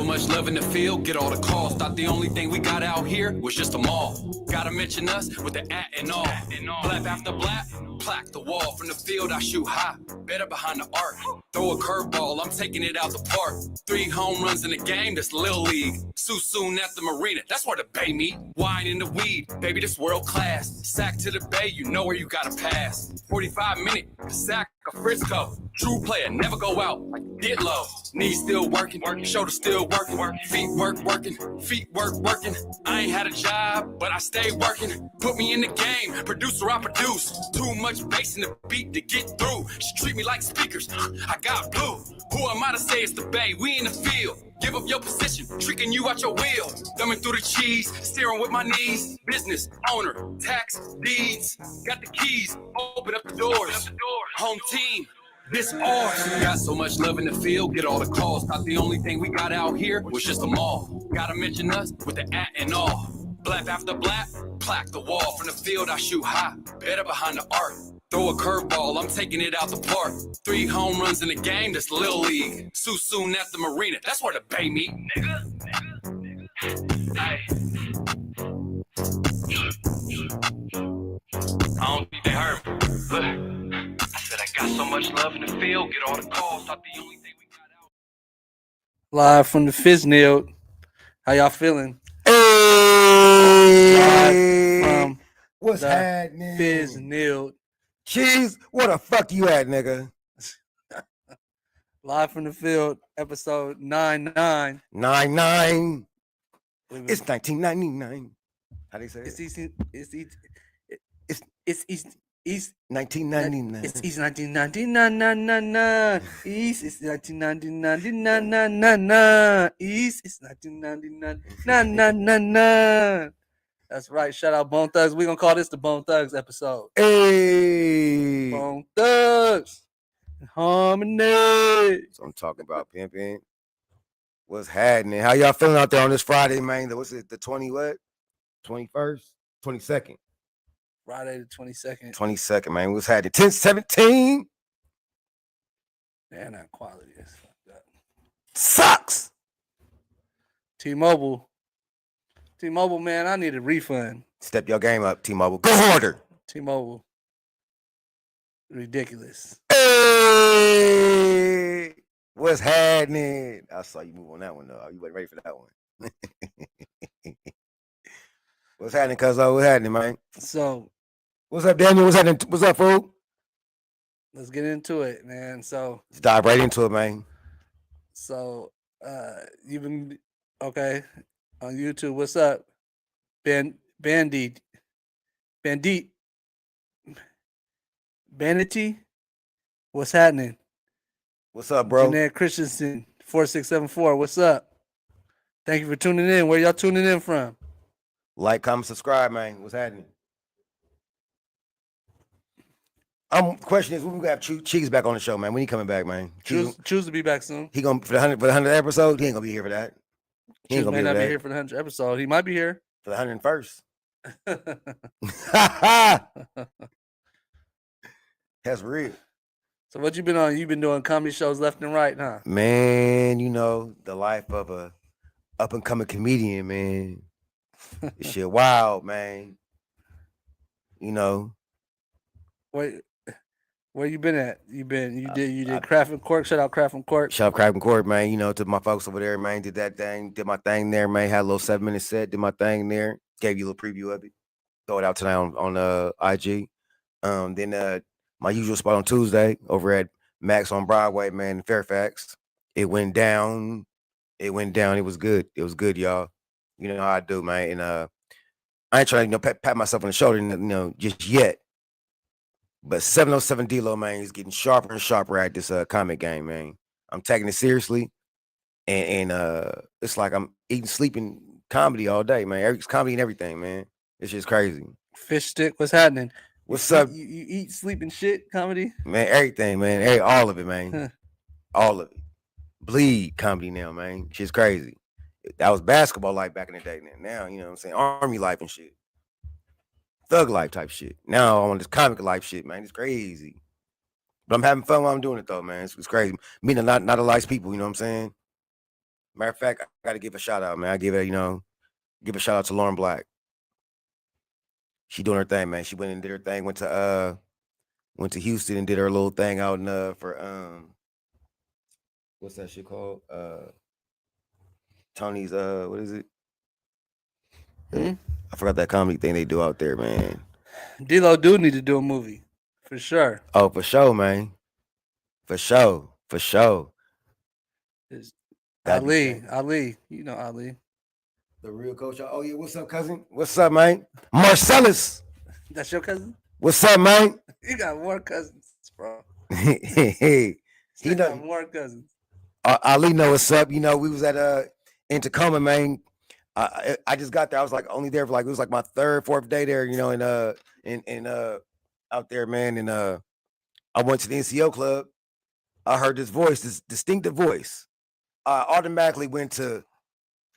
so much love in the field, get all the calls. Thought the only thing we got out here was just a mall. Gotta mention us with the at and all. Blap after blap, plaque the wall. From the field, I shoot high, better behind the arc. Throw a curveball, I'm taking it out the park. 3 home runs in the game, that's Lil League. Soon at the marina, that's where the bay meet. Wine in the weed, baby, this world class. Sack to the bay, you know where you gotta pass. 45-minute, sack a Frisco. True player, never go out like Ditlow. Knees still working, shoulders still working. Feet working, feet working. I ain't had a job, but I stay working. Put me in the game, producer, I produce. Too much bass in the beat to get through. She treat me like speakers, I got blue. Who am I to say it's the bay? We in the field. Give up your position, tricking you out your wheel. Thumbing through the cheese, steering with my knees. Business, owner, tax, deeds. Got the keys, open up the doors. Home team, this ours. Got so much love in the field, get all the calls. Thought the only thing we got out here was just a mall. Gotta mention us with the at and all. Blap after blap, plaque the wall. From the field, I shoot high, better behind the arc. Throw a curveball, I'm taking it out the park. 3 home runs in the game, that's Lil League. Soon at the marina, that's where the bay meet, nigga. Hey. I don't think they heard me. Look, I said I got so much love in the field, get all the calls. Thought the only thing we got out. Live from the Fizniled. How y'all feeling? Hey, Live from what's the happening? Fizniled. Cheese, where the fuck you at, nigga? Live from the field, episode 99. 99. It's 1999. How do you say it? It's easy. It's 1999. It's East 1999. East is 1999. East is 1999. That's right. Shout out Bone Thugs. We're gonna call this the Bone Thugs episode. Hey. Bone Thugs. Harmony. So I'm talking about pimping. What's happening? How y'all feeling out there on this Friday, man? What's it? The 20 what? 21st? 22nd. Friday the 22nd. 22nd, man. What's happening? 10-17. Man, that quality is fucked up. Sucks. T-Mobile, man, I need a refund. Step your game up, T-Mobile. Go harder. T-Mobile. Ridiculous. Hey, what's happening? I saw you move on that one, though. You wasn't ready for that one. What's happening, cuzzo? What's happening, man? So, what's up, Daniel? What's happening? What's up, fool? Let's get into it, man. So, let's dive right into it, man. So, you've been okay on YouTube. What's up, Bandit, Vanity? What's happening? What's up, bro? Jeanette Christensen 4674. What's up? Thank you for tuning in. Where y'all tuning in from? Like, comment, subscribe, man. What's happening? Question is, when we gonna have Cheeks back on the show, man? When he coming back, man? Choose to be back soon. He gonna for the 100th episode. He ain't gonna be here for that. He ain't gonna be here for the 100th episode. He might be here for the 101st. That's real. So what you been on? You've been doing comedy shows left and right, huh? Man, you know, the life of a up and coming comedian, man. This shit wild, man. You know. Wait, where you been at? You did Craft and Cork. Shout out Craft and Cork. Shout out Craft and Cork, man. You know, to my folks over there, man. Did my thing there, man. Had a little 7-minute set, did my thing there. Gave you a little preview of it. Throw it out tonight on IG. Then my usual spot on Tuesday over at Max on Broadway, man, in Fairfax. It went down. It was good. It was good, y'all. You know how I do, man. And I ain't trying to pat myself on the shoulder, just yet. But 707 D-Lo, man, is getting sharper and sharper at this comic game, man. I'm taking it seriously. And it's like I'm eating, sleeping comedy all day, man. Comedy and everything, man. It's just crazy. Fish stick, what's happening? What's up? You eat, sleep, and shit comedy? Man, everything, man. All of it, man. All of it. Bleed comedy now, man. Shit's crazy. That was basketball life back in the day. Now, you know what I'm saying? Army life and shit. Thug life type shit. Now I'm on this comic life shit, man. It's crazy. But I'm having fun while I'm doing it, though, man. It's crazy. Meeting not a lot of people, you know what I'm saying? Matter of fact, I got to give a shout out, man. I give a shout out to Lauren Black. She doing her thing, man. She went and did her thing. Went to Houston and did her little thing out in for what's that shit called? Tony's what is it? Hmm? I forgot that comedy thing they do out there, man. D-Lo do need to do a movie for sure. Oh, for sure, man. For sure. It's That'd be Ali, crazy. Ali, you know Ali. The real coach. Oh yeah, what's up, cousin? What's up, man? Marcellus. That's your cousin? What's up, man? You got more cousins, bro. He You got know more cousins. Ali know what's up. You know, we was at in Tacoma, man. I just got there. I was like only there for like it was like my third, fourth day there, you know, and out there, man. And I went to the NCO club. I heard this voice, this distinctive voice. I automatically went to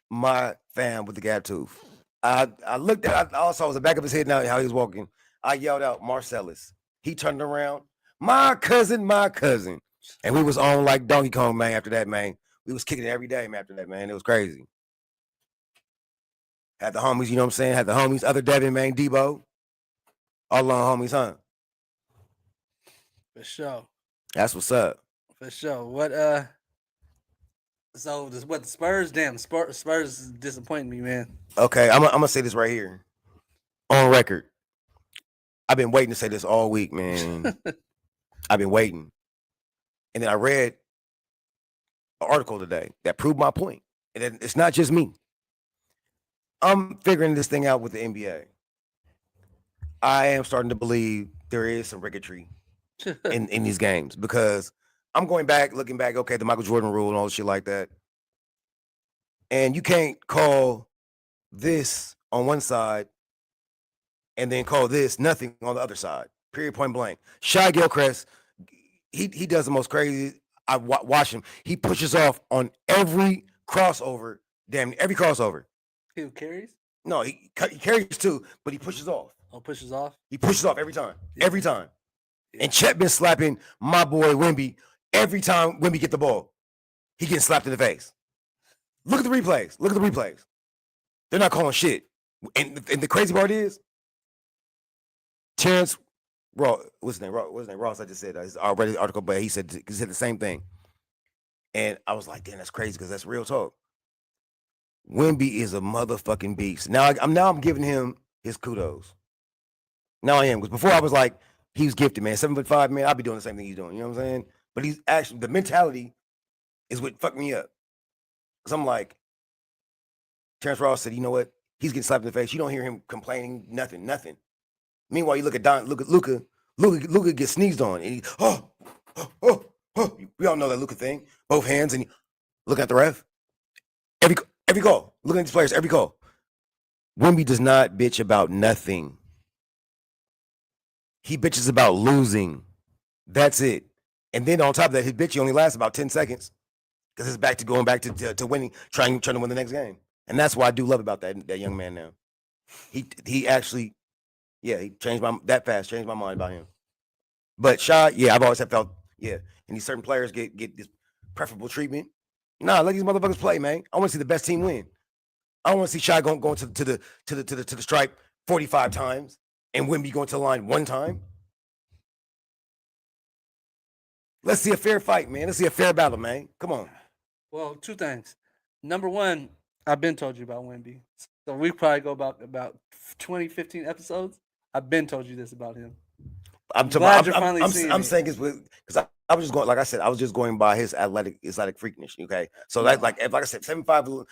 my fam with the gap tooth. I looked at I also was the back of his head now how he was walking. I yelled out Marcellus. He turned around, my cousin. And we was on like Donkey Kong, man, after that, man. We was kicking it every day, man, after that, man. It was crazy. Had the homies, you know what I'm saying? Had the homies, other Devin, man, Debo. All along homies, huh? For sure. That's what's up. For sure. What so this what the Spurs? Damn, Spurs is disappointing me, man. Okay, I'm gonna say this right here. On record. I've been waiting to say this all week, man. I've been waiting. And then I read an article today that proved my point. And it's not just me. I'm figuring this thing out with the NBA. I am starting to believe there is some ricketry in these games because I'm going back, looking back, okay, the Michael Jordan rule and all shit like that. And you can't call this on one side and then call this nothing on the other side. Period, point blank. Shai Gilchrist, he does the most crazy. I watch him. He pushes off on every crossover. Damn, every crossover. Who carries? No, he carries too, but he pushes off. Oh, pushes off. He pushes off every time. Yeah. Every time. Yeah. And Chet been slapping my boy Wemby every time Wemby get the ball. He getting slapped in the face. Look at the replays. They're not calling shit. And the crazy part is, Terrence Ross, what's his name? Ross, I just said. I read the article, but he said the same thing. And I was like, damn, that's crazy because that's real talk. Wemby is a motherfucking beast. Now I'm giving him his kudos. Now I am, because before I was like, he was gifted, man. 7'5", man. I'll be doing the same thing he's doing. You know what I'm saying? But he's actually, the mentality is what fucked me up. Because I'm like, Terrence Ross said, you know what? He's getting slapped in the face. You don't hear him complaining, nothing. Meanwhile, you look at Luka. Luka gets sneezed on, and he, oh. We all know that Luka thing. Both hands, and look at the ref. Every call. Looking at these players, every call. Wemby does not bitch about nothing. He bitches about losing. That's it. And then on top of that, his bitch only lasts about 10 seconds because it's going back to winning, trying to win the next game. And that's what I do love about that young man now. He actually, yeah, he changed my mind about him. But Shai, yeah, I've always felt, yeah, and these certain players get this preferable treatment. Nah, let these motherfuckers play, man. I want to see the best team win. I want to see Shai going to the stripe 45 times and Wemby going to the line one time. Let's see a fair fight, man. Let's see a fair battle, man. Come on. Well, two things. Number one, I've been told you about Wemby. So we probably go about 20, 15 episodes. I've been told you this about him. I'm saying it's because I was just going, like I said, I was just going by his athletic freakness. Okay, so like I said, 7'5",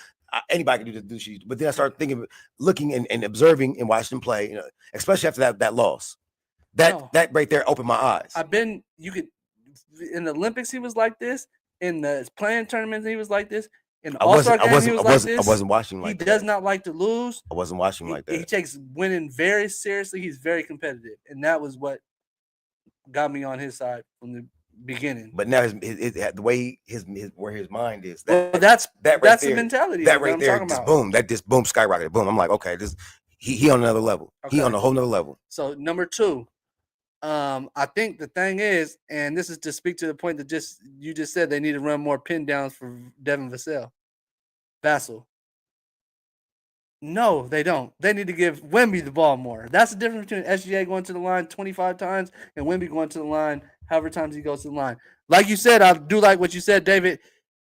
anybody can do shit. But then I started thinking, looking and observing and watching him play. You know, especially after that loss, that right there opened my eyes. In the Olympics he was like this. In the playing tournaments he was like this. In the All-Star games he was like this. I wasn't watching like that. He does not like to lose. I wasn't watching like that. He takes winning very seriously. He's very competitive, and that was what got me on his side from the beginning. But now the way where his mind is, that's the mentality. That right there, this boom skyrocketed. Boom. I'm like, okay, he on another level. Okay. He on a whole nother level. So number two, I think the thing is, and this is to speak to the point that you just said, they need to run more pin downs for Devin Vassell. Vassell. No, they don't. They need to give Wemby the ball more. That's the difference between SGA going to the line 25 times and Wemby going to the line however times he goes to the line. Like you said, I do like what you said, David.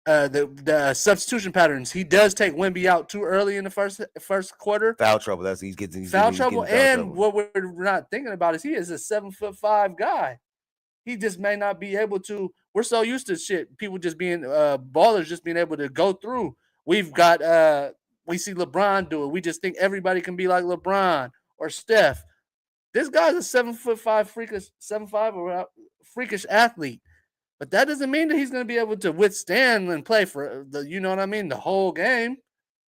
The substitution patterns. He does take Wemby out too early in the first quarter. Foul trouble. That's he's foul trouble. And what we're not thinking about is he is a 7'5" guy. He just may not be able to. We're so used to shit. People just being ballers, just being able to go through. We've got. We see LeBron do it. We just think everybody can be like LeBron or Steph. This guy's a 7'5" 7'5" or freakish athlete. But that doesn't mean that he's going to be able to withstand and play for the, you know what I mean, the whole game.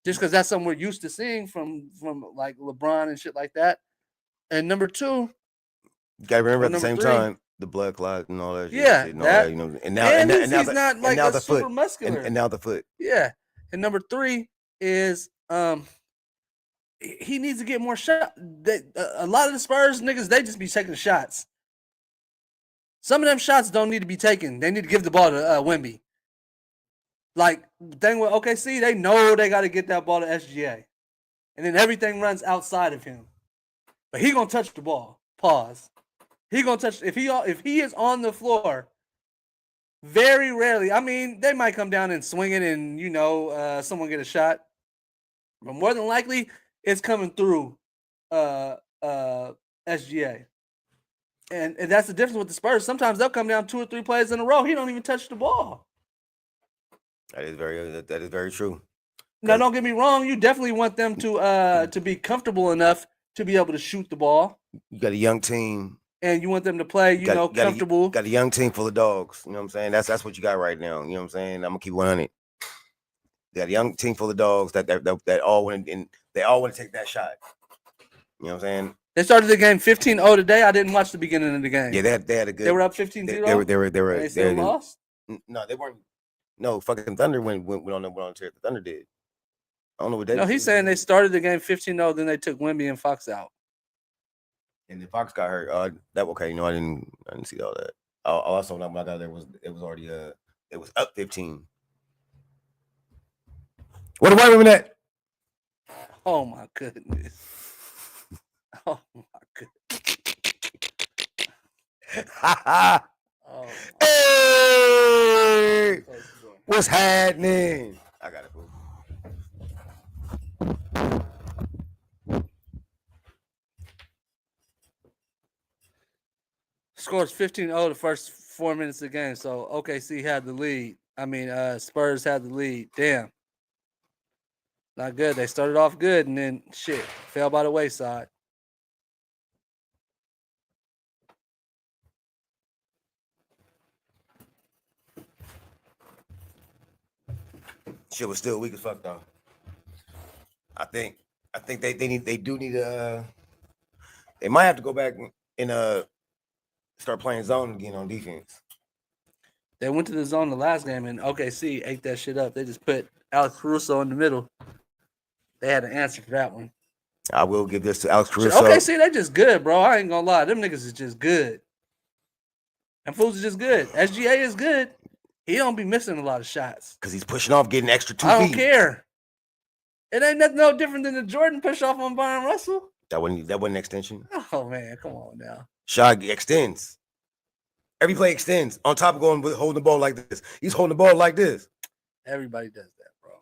Just because that's something we're used to seeing from like LeBron and shit like that. And number two, you gotta remember at the same time the blood clot and all that. Yeah, shit and all that, you know. And now he's not like a super muscular. And now the foot. Yeah. And number three is he needs to get more shots. A lot of the Spurs niggas, they just be taking shots. Some of them shots don't need to be taken. They need to give the ball to Wemby. Like, thing with OKC, they know they got to get that ball to SGA. And then everything runs outside of him. But he going to touch the ball. Pause. He going to touch, if he is on the floor, very rarely, I mean, they might come down and swing it and, you know, someone get a shot. But more than likely, it's coming through SGA. And that's the difference with the Spurs. Sometimes they'll come down 2 or 3 plays in a row. He don't even touch the ball. That is very true. Now, don't get me wrong. You definitely want them to be comfortable enough to be able to shoot the ball. You got a young team. And you want them to play, comfortable. Got a young team full of dogs. You know what I'm saying? That's what you got right now. You know what I'm saying? I'm gonna keep 100. You got a young team full of dogs that all want to take that shot. You know what I'm saying? They started the game 15-0 today. I didn't watch the beginning of the game. Yeah, they had a good. They were up 15-0. They were. They still lost. No, they weren't. No, fucking Thunder went on the tear. The Thunder did. I don't know what they. No, he's saying they started the game 15-0, then they took Wemby and Fox out. And then Fox got hurt. That okay? You know, I didn't see all that. Also, when I got there, it was already it was up 15. Where the white women at? Oh my goodness. Oh my goodness. Oh, hey, what's happening? I got it, boo. Scores 15-0 the first 4 minutes of the game. So OKC had the lead. Spurs had the lead. Damn. Not good. They started off good and then shit fell by the wayside. Shit was still weak as fuck though. I think they might have to go back and start playing zone again on defense. They went to the zone the last game and OKC ate that shit up. They just put Alex Caruso in the middle. They had an answer for that one. I will give this to Alex Caruso. OKC, they just good, bro. I ain't gonna lie. Them niggas is just good. Them fools are just good. SGA is good. He don't be missing a lot of shots. Because he's pushing off, getting extra 2 feet. I don't care. It ain't nothing no different than the Jordan push off on Byron Russell. That wasn't an extension. Oh man, come on now. Shot extends. Every play extends. On top of holding the ball like this. He's holding the ball like this. Everybody does that, bro.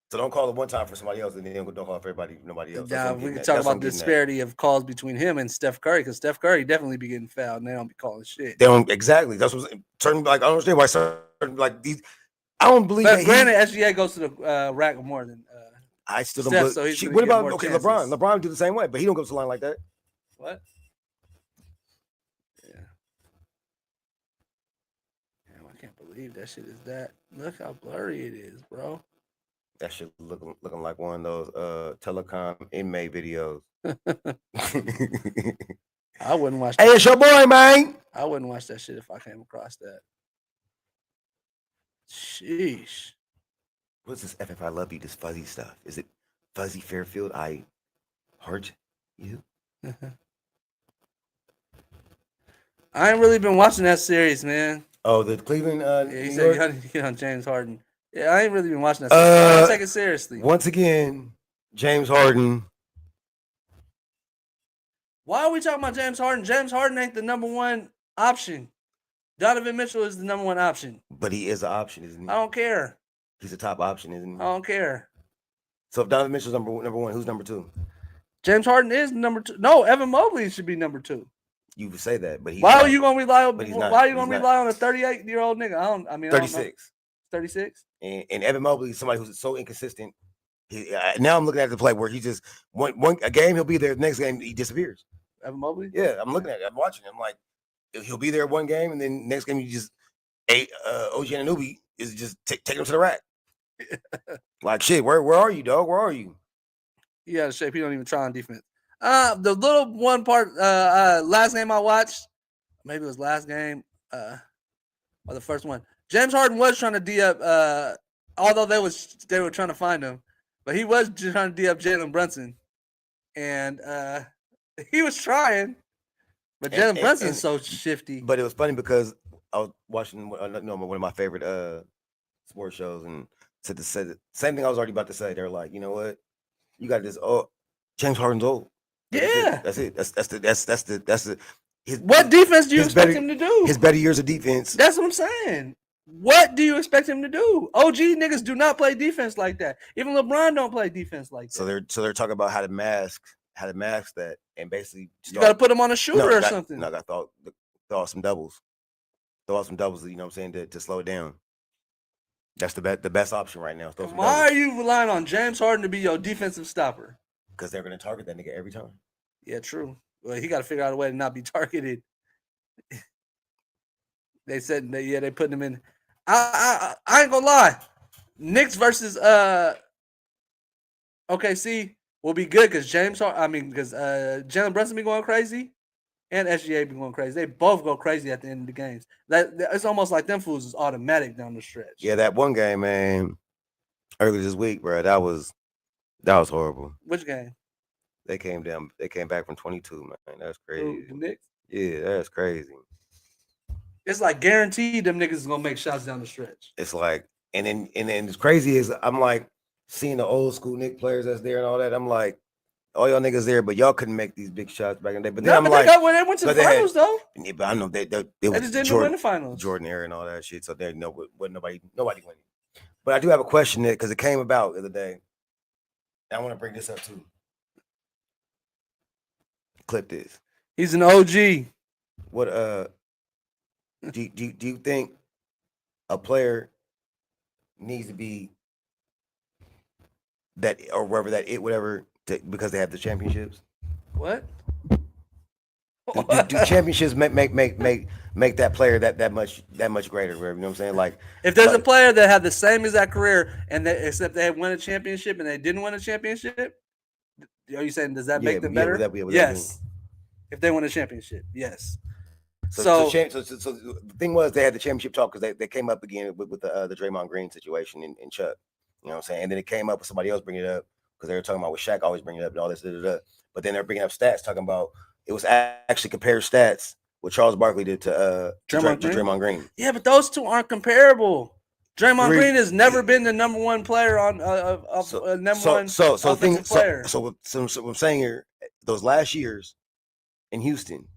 So don't call it one time for somebody else and then don't call it for nobody else. Yeah, we can talk about the disparity of calls between him and Steph Curry, because Steph Curry definitely be getting fouled and they don't be calling shit. They don't exactly. That's what certain, like, I don't understand why certain, like, these. I don't believe. But granted, SGA goes to the rack more than I still don't Steph, believe. So what about chances. LeBron? LeBron do the same way, but he don't go to the line like that. What? Yeah. Damn, I can't believe that shit is that. Look how blurry it is, bro. That shit looking like one of those telecom inmate videos. I wouldn't watch that. Hey, it's your boy, man. I wouldn't watch that shit if I came across that. Sheesh. What's this FF I love you, this fuzzy stuff? Is it Fuzzy Fairfield? I heart you? I ain't really been watching that series, man. Oh, the Cleveland yeah, he said you on James Harden. Yeah, I ain't really been watching that. I don't take it seriously. Once again, James Harden. Why are we talking about James Harden? James Harden ain't the number one option. Donovan Mitchell is the number one option. But he is an option, isn't he? I don't care. He's a top option, isn't he? I don't care. So if Donovan Mitchell's number one, who's number two? James Harden is number two. No, Evan Mobley should be number two. You would say that, but he's why not. are you gonna rely on? But he's not. Why are you He's gonna not. rely on a 38-year-old nigga? I mean, 36. 36. And Evan Mobley is somebody who's so inconsistent. Now I'm looking at the play where he just a game he'll be there, the next game he disappears. Evan Mobley? Yeah, I'm looking at it. I'm watching it. I'm like, he'll be there one game, and then next game you just OG Anunoby is just taking him to the rack. Like shit, where are you, dog? Where are you? He out of shape. He don't even try on defense. The little one part, last game I watched, maybe it was last game, or the first one. James Harden was trying to D up, although they were trying to find him, but he was trying to D up Jalen Brunson, and he was trying, but Jalen Brunson's so shifty. But it was funny because I was watching one of my favorite sports shows, and said the same thing I was already about to say. They're like, you know what, you got this. Oh, James Harden's old. Yeah, that's it. That's the. What defense do you expect him to do? His better years of defense. That's what I'm saying. What do you expect him to do? OG niggas do not play defense like that. Even LeBron don't play defense like that. So they're talking about how to mask that, and basically you got to put him on a shooter or something. No, I throw out some doubles. Throw out some doubles. You know what I'm saying, to slow it down. That's the best option right now. Why are you relying on James Harden to be your defensive stopper? Because they're going to target that nigga every time. Yeah, true. Well, he got to figure out a way to not be targeted. They said they put him in. I ain't gonna lie. Knicks versus OKC will be good because Jalen Brunson be going crazy and SGA be going crazy. They both go crazy at the end of the games. It's almost like them fools is automatic down the stretch. Yeah, that one game, man, earlier this week, bro, that was horrible. Which game? They came back from 22, man. That's crazy. Ooh, the Knicks? Yeah, that's crazy. It's like guaranteed them niggas is gonna make shots down the stretch. It's like, and then it's crazy is I'm like seeing the old school Knicks players that's there and all that. I'm like, all y'all niggas there, but y'all couldn't make these big shots back in the day. But then they went to the finals though. Yeah, but I know they just didn't win the finals. Jordan era and all that shit. So they know what nobody winning. But I do have a question there because it came about the other day. And I want to bring this up too. Clip this. He's an OG. What do you think a player needs to be that or wherever whatever because they have the championships? What? Do championships make that player that much greater? You know what I'm saying? Like if there's a player that had the same exact career except they won a championship and they didn't win a championship, are you saying does that make them better? Yes. If they win a championship, yes. So the thing was they had the championship talk because they came up again with the Draymond Green situation in Chuck. You know what I'm saying? And then it came up with somebody else bringing it up because they were talking about with Shaq always bringing it up and all this. But then they're bringing up stats talking about it was actually compared stats what Charles Barkley did to Draymond Green. Yeah, but those two aren't comparable. Draymond Green has never been the number one player on number one offensive player. So what I'm saying here, those last years in Houston,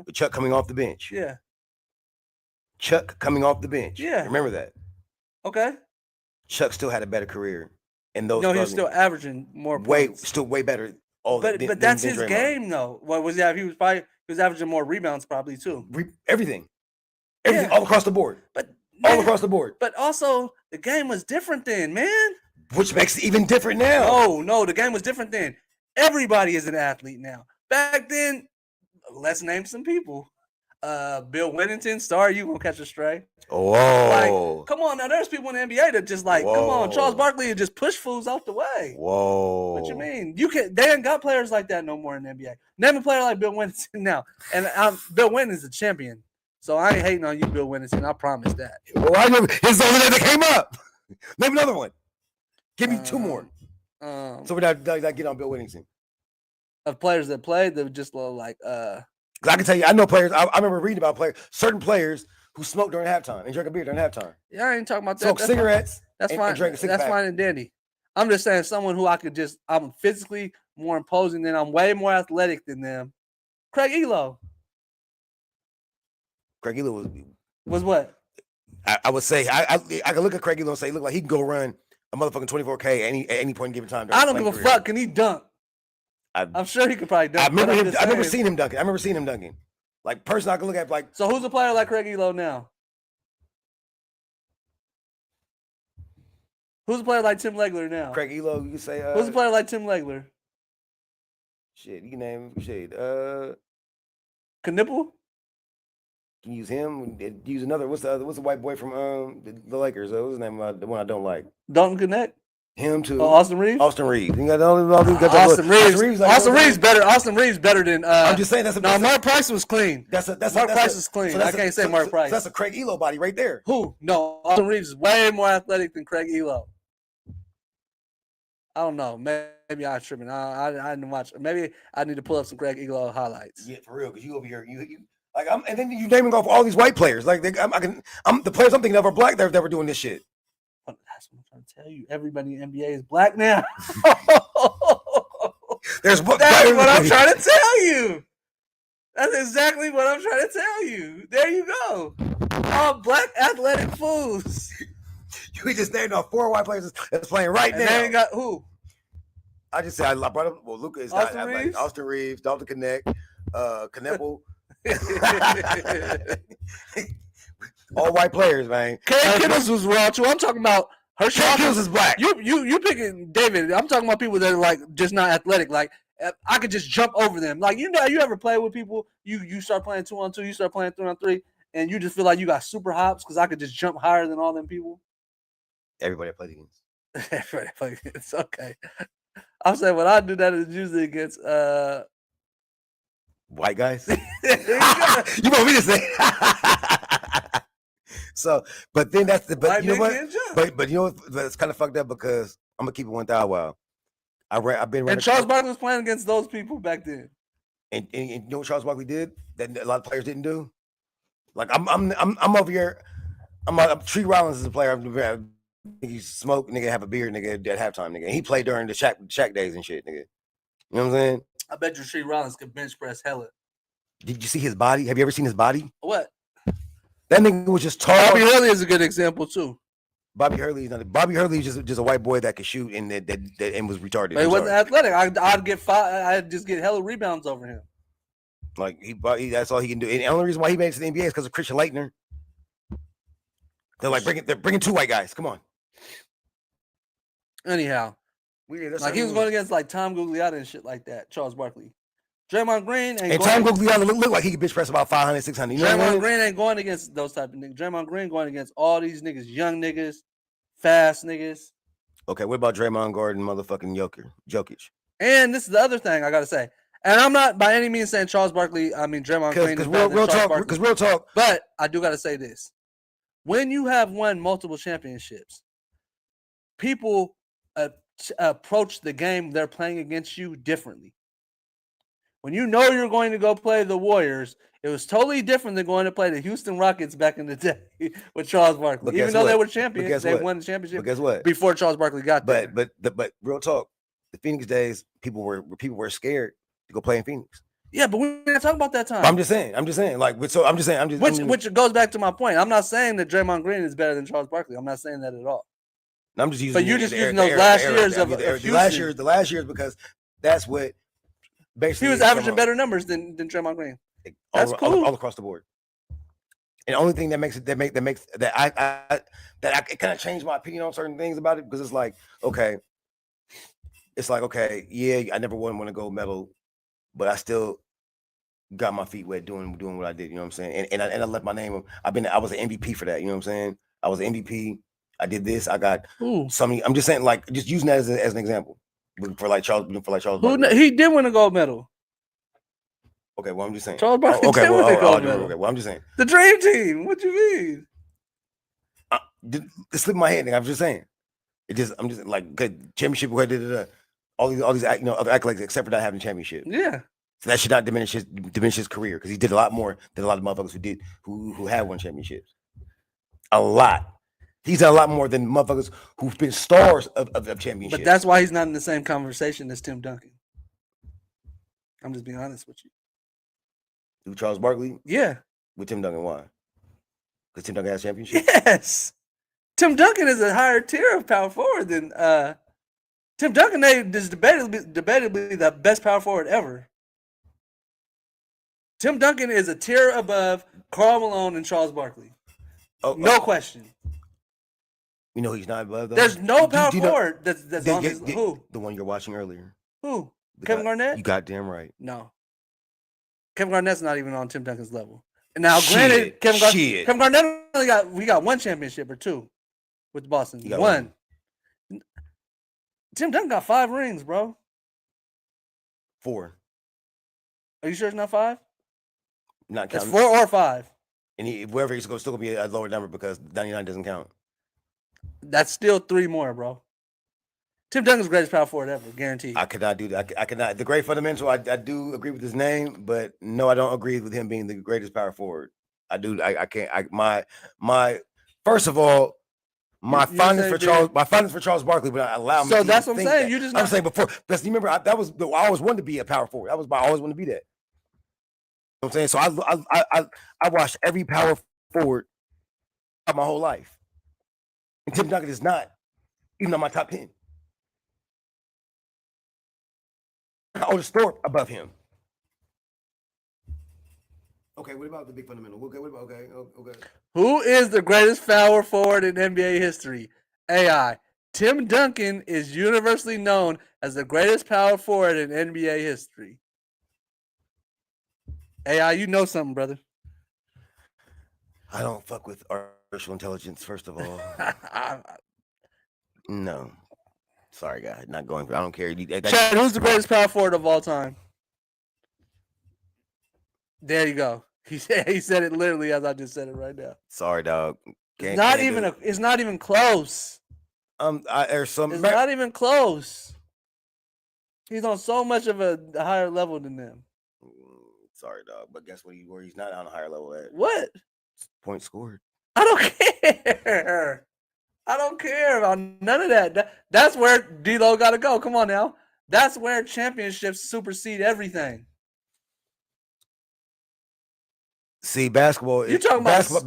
with Chuck coming off the bench. Yeah. Chuck coming off the bench. Yeah. Remember that. Okay. Chuck still had a better career. And those he was still averaging more points. Still way better. But that's his game though. What was that? He was averaging more rebounds probably too. Everything all across the board. All across the board. But also the game was different then, man. Which makes it even different now. No, the game was different then. Everybody is an athlete now. Back then, let's name some people. Bill Wennington, sorry, you gonna catch a stray. Whoa. Like, come on now, there's people in the NBA that just like, come on, Charles Barkley would just push fools out the way. Whoa. What you mean? They ain't got players like that no more in the NBA. Name a player like Bill Wennington now. And Bill Wennington's a champion. So I ain't hating on you, Bill Wennington. I promise that. Well, I know it's the only that came up. Name another one. Give me two more. So we're not getting on Bill Wennington. Of players that played, they were just like I can tell you, I know players. I remember reading about players, certain players who smoked during halftime and drank a beer during halftime. Yeah, I ain't talking about that. Smoked cigarettes. That's and fine. drank a That's six-pack. fine and dandy. I'm just saying someone who I'm physically more imposing than I'm way more athletic than them. Craig Elo. Craig Elo was what? I would say I can look at Craig Elo and say, look like he can go run a motherfucking 24K at any point in given time. I don't give a fuck. Can he dunk? I'm sure he could probably dunk. I remember seeing him dunking. Like person I can look at like. So who's a player like Craig Elo now? Who's a player like Tim Legler now? Craig Elo, you can say. Who's a player like Tim Legler? Shit, you can name shit. Knipple? Can use him. Use another. What's the white boy from the Lakers? What's his name? The one I don't like. Dalton Connect. Him too. Austin Reeves. Austin Reeves. You got all these guys. Austin Reeves. Austin Reeves better. Austin Reeves better than. I'm just saying No, Mark Price was clean. Mark Price is clean. I can't say Mark Price. That's a Craig Elo body right there. Who? No, Austin Reeves is way more athletic than Craig Elo. I don't know. Maybe I'm tripping. I didn't watch. Maybe I need to pull up some Craig Elo highlights. Yeah, for real. Because you over here, you like and then you naming off all these white players. Like I'm the players I'm thinking of are black that were doing this shit. That's what I'm trying to tell you. Everybody in the NBA is black now. That's what I'm trying to tell you. That's exactly what I'm trying to tell you. There you go. All black athletic fools. You just named off 4 white players that's playing right now. They ain't got who? I just said I brought up. Well, Luka is Austin Reeves? like Austin Reeves, Dalton Connect, Knipple. All white players, man. Cam Kittles was raw too. I'm talking about Herschel. Cam Kittles is black. You picking David. I'm talking about people that are like just not athletic. Like I could just jump over them. Like you ever play with people? You start playing 2-on-2. You start playing 3-on-3, and you just feel like you got super hops because I could just jump higher than all them people. Everybody I played against. Everybody I played against. Okay. I'm saying when I do that, it's usually against white guys. You want me to say? So, but then that's the but you know what? But you know what? That's kind of fucked up because I'm gonna keep it 1,000 while. I've been. And Charles Barkley was playing against those people back then. And you know what Charles Barkley did that a lot of players didn't do? Like I'm over here. Tree Rollins is a player. Nigga smoke, nigga have a beer, nigga at halftime, nigga. And he played during the Shaq days and shit, nigga. You know what I'm saying? I bet you Tree Rollins could bench press hella. Did you see his body? Have you ever seen his body? What? That nigga was just tall. Bobby Hurley is a good example too. Bobby Hurley is just a white boy that could shoot and that was retarded. But he wasn't athletic. I'd just get hella rebounds over him. Like he that's all he can do. And the only reason why he made it to the NBA is because of Christian Laettner. They're bringing 2 white guys. Come on. Anyhow, like he was going against like Tom Gugliotta and shit like that. Charles Barkley, Draymond Green, and Tom Gugliotta look like he could bench press about 500, 600. You know Draymond Green ain't going against those type of niggas. Draymond Green going against all these niggas, young niggas, fast niggas. Okay, what about Draymond Gordon, motherfucking Jokic? And this is the other thing I gotta say. And I'm not by any means saying Charles Barkley. I mean Draymond Green. Because real talk. But I do gotta say this: when you have won multiple championships, people approach the game they're playing against you differently. When you know you're going to go play the Warriors, it was totally different than going to play the Houston Rockets back in the day with Charles Barkley. Even though they were champions, they won the championship. But guess what? Before Charles Barkley got there. But real talk, the Phoenix days, people were scared to go play in Phoenix. Yeah, but we're not talking about that time. I'm just saying. Which goes back to my point. I'm not saying that Draymond Green is better than Charles Barkley. I'm not saying that at all. I'm just using. But you're just using those last years of the last years because that's what basically he was averaging better numbers than Draymond Green. That's cool all across the board. And the only thing that makes I kind of changed my opinion on certain things about it because it's like okay, yeah, I never won a gold medal, but I still got my feet wet doing what I did. You know what I'm saying? And I left my name. I was an MVP for that. You know what I'm saying? I was an MVP. I did this. I got something. I'm just saying, like, just using that as an example for like Charles. He did win a gold medal. Okay, well, I'm just saying. Charles Barkley did win a gold medal. Okay, well, I'm just saying. The Dream Team. What you mean? It slipped my head. I'm just saying. I'm just like good championship. All these other accolades except for not having a championship. Yeah. So that should not diminish his career because he did a lot more than a lot of motherfuckers who have won championships. A lot. He's done a lot more than motherfuckers who've been stars of championships. But that's why he's not in the same conversation as Tim Duncan. I'm just being honest with you. Who, Charles Barkley? Yeah. With Tim Duncan, why? Because Tim Duncan has championships? Yes. Tim Duncan is a higher tier of power forward than Tim Duncan is debatably the best power forward ever. Tim Duncan is a tier above Karl Malone and Charles Barkley. No question. You know he's not above, though? There's no power forward that's on his... Who? The one you're watching earlier. Who? Kevin Garnett? You goddamn right. No. Kevin Garnett's not even on Tim Duncan's level. And now, granted, Kevin Garnett we got one championship or two with Boston. One. Tim Duncan got 5 rings, bro. 4. Are you sure it's not 5? Not counting. It's 4 or 5. And wherever he's still gonna be a lower number because 99 doesn't count. That's still 3 more, bro. Tim Duncan's the greatest power forward ever, guaranteed. I could not do that. I could not. The great fundamental, I do agree with his name, but no, I don't agree with him being the greatest power forward. I do. I can't. My first of all, my fondness for Charles Barkley, but I allow me. So that's what I'm saying. That. I'm saying before, because you remember I always wanted to be a power forward. I always wanted to be that. You know what I'm saying? So I watched every power forward my whole life. And Tim Duncan is not even on my top 10. Otis Thorpe above him. Okay, what about the big fundamental? Okay. Who is the greatest power forward in NBA history? AI. Tim Duncan is universally known as the greatest power forward in NBA history. AI, you know something, brother. I don't fuck with artificial intelligence, first of all. No. Sorry, guy. Not going for I don't care. Chad, who's the greatest power forward of all time? There you go. He said it literally as I just said it right now. Sorry, dog. It's not even close. It's not even close. He's on so much of a higher level than them. Sorry, dog. But guess what? Where he's not on a higher level at? What? Points scored. I don't care. I don't care about none of that. That's where D-Lo got to go. Come on now. That's where championships supersede everything. See, basketball. You talking about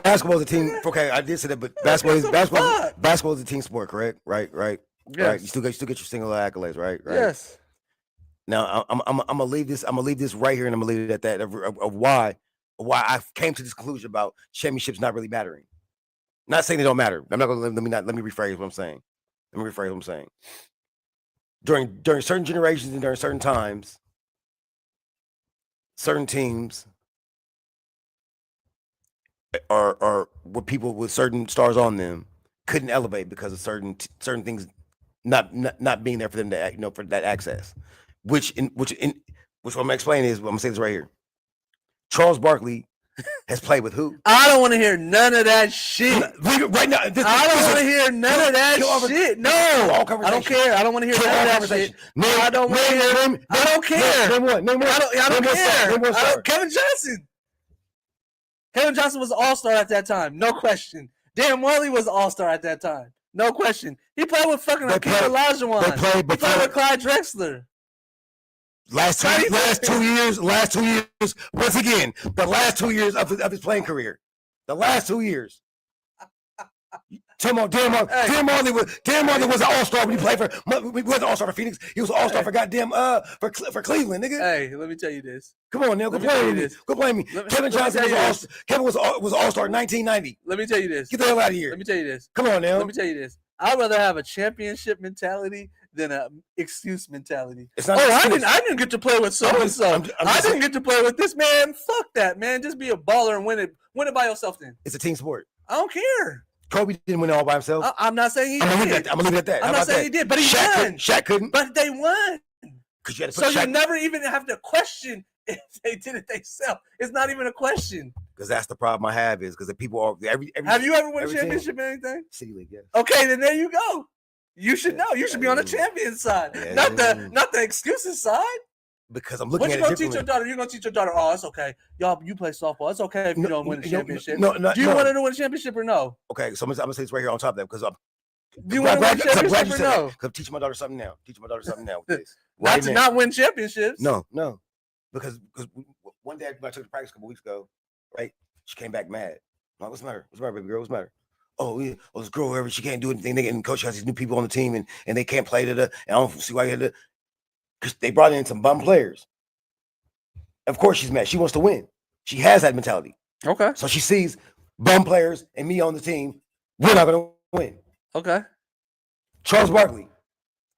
basketball is a team. Okay, I did say that, but basketball is a team sport, correct? Right. Yes. Right. You still get your single accolades, right? Yes. Now I'm gonna leave this. I'm gonna leave this right here, and I'm gonna leave it at that. Of why I came to this conclusion about championships not really mattering. Not saying they don't matter. I'm not gonna let me rephrase what I'm saying. During certain generations and during certain times, certain teams are with people with certain stars on them couldn't elevate because of certain things not being there for them to for that access. Which what I'm gonna explain is I'm gonna say this right here. Charles Barkley has played with who? I don't want to hear none of that shit. Right now, I don't want to hear none of that shit. No, I don't care. I don't want to hear none of that shit. I don't want to hear. I don't care. I don't care. Kevin Johnson. Kevin Johnson was an all-star at that time. No question. Dan Marley was an all-star at that time. No question. He played with fucking Hakeem Olajuwon. He played with Clyde Drexler. Last 2 years, once again, the last 2 years of his playing career. The last 2 years. Dan Marley was an all-star when he played he was an all-star for Phoenix. He was an all-star for goddamn for Cleveland, nigga. Hey, let me tell you this. Come on, now, quit playing me. Kevin Johnson was all-star. Kevin was all-star in 1990. Let me tell you this. Get the hell out of here. Let me tell you this. Come on now. Let me tell you this. I'd rather have a championship mentality than an excuse mentality. It's not I didn't get to play with so and so. I didn't get to play with this man. Fuck that, man. Just be a baller and win it by yourself. Then it's a team sport. I don't care. Kobe didn't win it all by himself. I'm not saying he did. I'm gonna leave it at that. I'm not saying he did, but he won. Shaq couldn't. But they won. You never even have to question if they did it themselves. It's not even a question. Because that's the problem I have is because the people are every. Have you ever won a championship in anything? City League, yes. Okay, then there you go. You should know. You should be on the champion side, not the excuses side. because I'm looking What at you it gonna teach your differently. daughter? You're gonna teach your daughter, oh, it's okay. Y'all, you play softball. It's okay if you don't win a championship. No, Do you want her to win a championship or no? Okay, so I'm gonna say this right here on top of that because I'm. Do you want to win a championship or no? Because I'm teaching my daughter something now. With this. Not to not win championships. No. Because one day I took the practice a couple weeks ago, right? She came back mad. I'm like, what's the matter? What's the matter, baby girl? What's the matter? Oh, yeah. Well, this girl, whoever, she can't do anything. And coach has these new people on the team and they can't play and I don't see why because they brought in some bum players. Of course she's mad. She wants to win. She has that mentality. Okay. So she sees bum players and me on the team. We're not gonna win. Okay. Charles Barkley.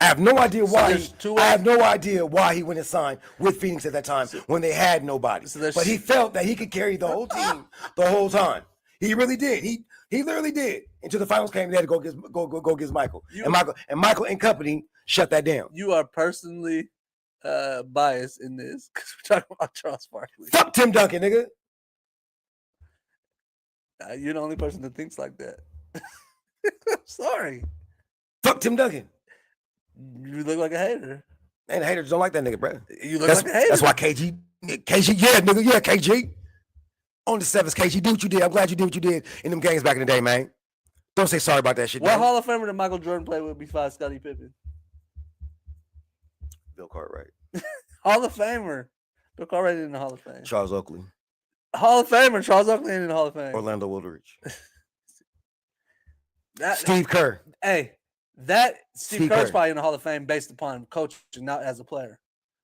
I have no idea why. I have no idea why he went and signed with Phoenix at that time when they had nobody. But he felt that he could carry the whole team the whole time. He really did. He literally did. Until the finals came, they had to go against Michael. And Michael and company shut that down. You are personally biased in this because we're talking about Charles Barkley. Fuck Tim Duncan, nigga. You're the only person that thinks like that. I'm sorry. Fuck Tim Duncan. You look like a hater. And the haters don't like that nigga, bro. You look like a hater. That's why KG, yeah, nigga, yeah, KG. On the 7th, KG, do what you did. I'm glad you did what you did in them games back in the day, man. Don't say sorry about that shit. What Hall of Famer did Michael Jordan play with besides Scottie Pippen? Bill Cartwright. Hall of Famer. Bill Cartwright in the Hall of Fame. Charles Oakley. Hall of Famer. Charles Oakley in the Hall of Fame. Orlando Woodridge. Steve Steve Kerr. Hey, Steve Kerr's probably in the Hall of Fame based upon coaching, not as a player.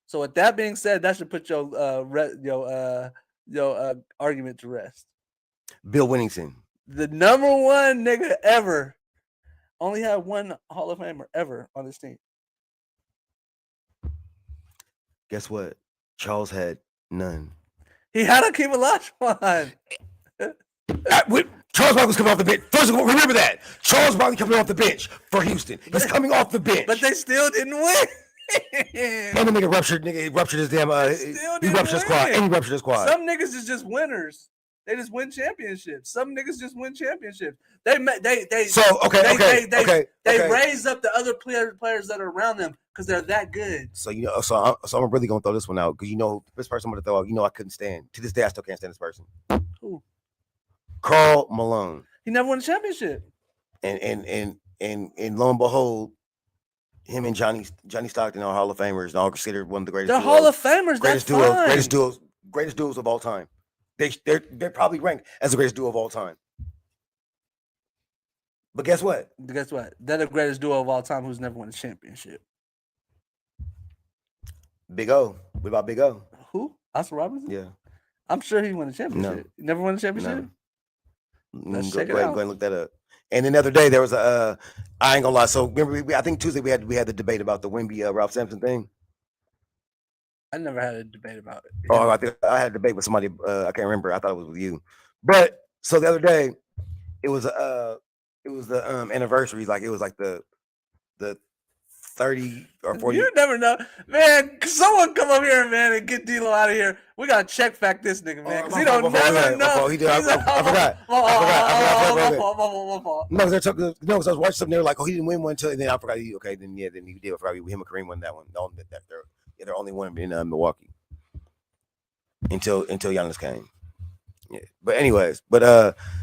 So with that being said, that should put your argument to rest. Bill Winnington. The number one nigga ever only had one Hall of Famer ever on his team. Guess what? Charles had none. He had Hakeem Olajuwon. Charles Barkley was coming off the bench. First of all, remember that. Charles Barkley coming off the bench for Houston. He's coming off the bench. But they still didn't win. And the nigga ruptured his damn he ruptured his quad. Some niggas is just winners. They just win championships. Some niggas just win championships. They raise up the other players that are around them because they're that good. So I'm really gonna throw this one out because this person I'm gonna throw out. I couldn't stand. To this day, I still can't stand this person. Who? Karl Malone. He never won a championship. And lo and behold, him and Johnny Stockton are Hall of Famers and all considered one of the greatest. They're Hall of Famers. Greatest duos of all time. They're probably ranked as the greatest duo of all time. But guess what? They're the greatest duo of all time who's never won a championship. Big O. What about Big O? Who? Oscar Robertson? Yeah. I'm sure he won a championship. No. He never won a championship? No. Let's check it out. Go ahead and look that up. And the other day there was I ain't gonna lie. So remember, I think Tuesday we had the debate about the Wemby Ralph Sampson thing. I never had a debate about it. Oh, I think I had a debate with somebody. I can't remember. I thought it was with you. But so the other day, it was the anniversary. Like it was like the 30 or 40. You never know, man. Someone come up here, man, and get D'Lo out of here. We gotta check fact this nigga, man, because he don't never know. He did. I forgot. No, they're talking. No, because I was watching something. They were like, "Oh, he didn't win one until." And then I forgot. Okay, then he did. I forgot him and Kareem won that one. They're only one in Milwaukee until Giannis came. Yeah, but anyways,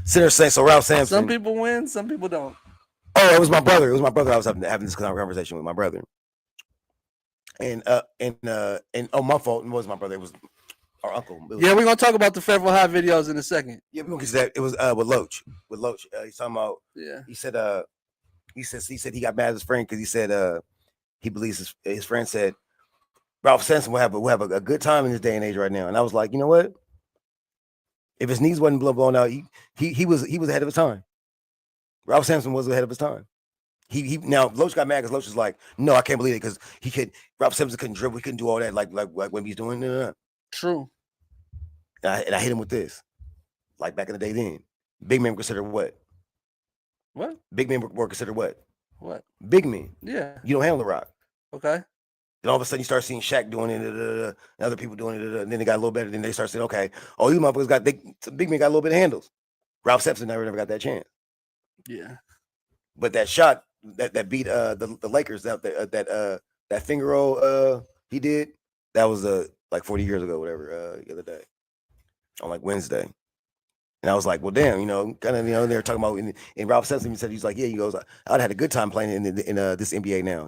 Center saying so. Ralph Sampson. Some people win, some people don't. Oh, it was my brother. I was having this conversation with my brother. And my fault. It wasn't my brother. It was our uncle. We're gonna talk about the Fairfield High videos in a second. Yeah, we're gonna get to that. It was with Loach. He's talking about. Yeah. He said he got mad at his friend because he said he believes his friend said Ralph Sampson will have a good time in this day and age right now. And I was like, you know what? If his knees wasn't blown out, he was ahead of his time. Ralph Sampson was ahead of his time. He now Loach got mad because Loach was like, no, I can't believe it because Ralph Sampson couldn't dribble, he couldn't do all that like when he's doing. True. And I hit him with this, like back in the day. Then big men were considered what? What? Big men were considered what? What? Big men. Yeah. You don't handle the rock. Okay. Then all of a sudden you start seeing Shaq doing it, and other people doing it, and then they got a little better. Then they start saying, okay, oh, you motherfuckers some big men got a little bit of handles. Ralph Sampson never got that chance. Yeah. But that shot that beat the Lakers, that finger roll he did That was like 40 years ago, whatever, the other day on like Wednesday. And I was like, well, damn, kind of, they're talking about, and Ralph Sampson said, he's like, yeah, he goes, I'd had a good time playing in this NBA now,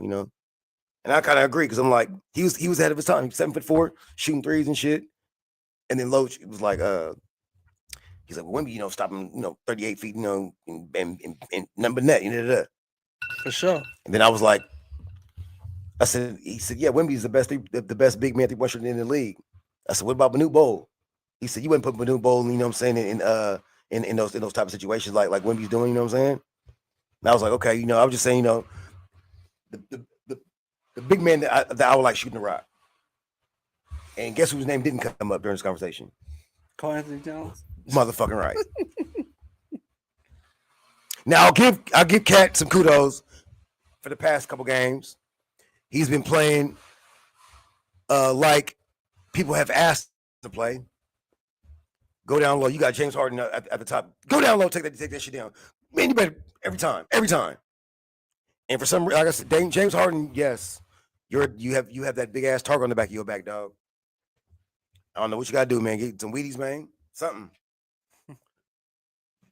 And I kind of agree because I'm like, he was ahead of his time. He's 7'4", shooting threes and shit. And then Loach was like, he's like, well, Wemby, stopping, 38 feet, and number net, For sure. And then I was like, he said, yeah, Wemby is the best big man three-point shooter in the league. I said, what about Manute Bol? He said, you wouldn't put Manute Bol, in those type of situations like Wemby's doing, you know what I'm saying? And I was like, okay, I was just saying, the big man that I would like shooting the rock. And guess whose name didn't come up during this conversation? Karl Anthony Towns. Motherfucking right. Now I'll give Cat some kudos for the past couple games. He's been playing like people have asked to play. Go down low. You got James Harden at the top. Go down low. Take that shit down. Man, you better every time. And for some reason, like I said, James Harden, yes, you have that big ass target on the back of your back, dog. I don't know what you gotta do, man. Get some Wheaties, man. Something.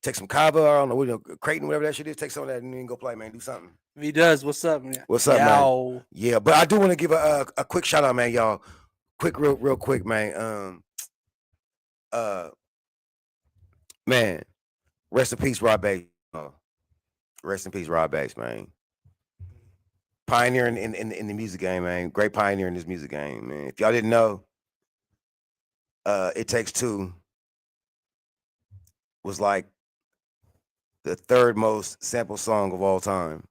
Take some Kava, I don't know, Creighton, whatever that shit is. Take some of that and then go play, man. Do something. If he does, what's up, man? What's up, man? Yeah, but I do want to give a quick shout out, man, y'all. Real quick, man. Man, rest in peace, Rob Bass. Rest in peace, Rob Bass, man. Pioneer in the music game, man. Great pioneer in this music game, man. If y'all didn't know, It Takes Two was like the third most sampled song of all time.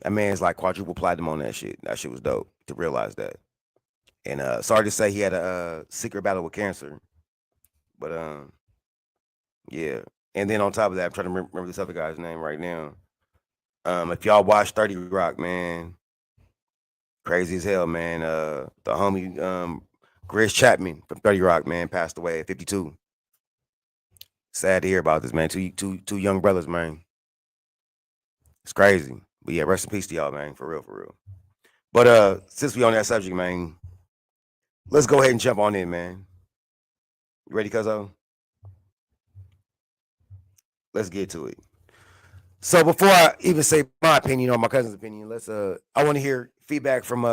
That man's like quadruple platinum on that shit. That shit was dope to realize that. And sorry to say he had a secret battle with cancer. But yeah. And then on top of that, I'm trying to remember this other guy's name right now. If y'all watch 30 Rock, man, crazy as hell, man. The homie Chris Chapman from 30 Rock, man, passed away at 52. Sad to hear about this, man. Two young brothers, man. It's crazy. But yeah, rest in peace to y'all, man. For real. But since we on that subject, man, let's go ahead and jump on in, man. You ready, cuzzo? Let's get to it. So before I even say my opinion or my cousin's opinion, I want to hear feedback from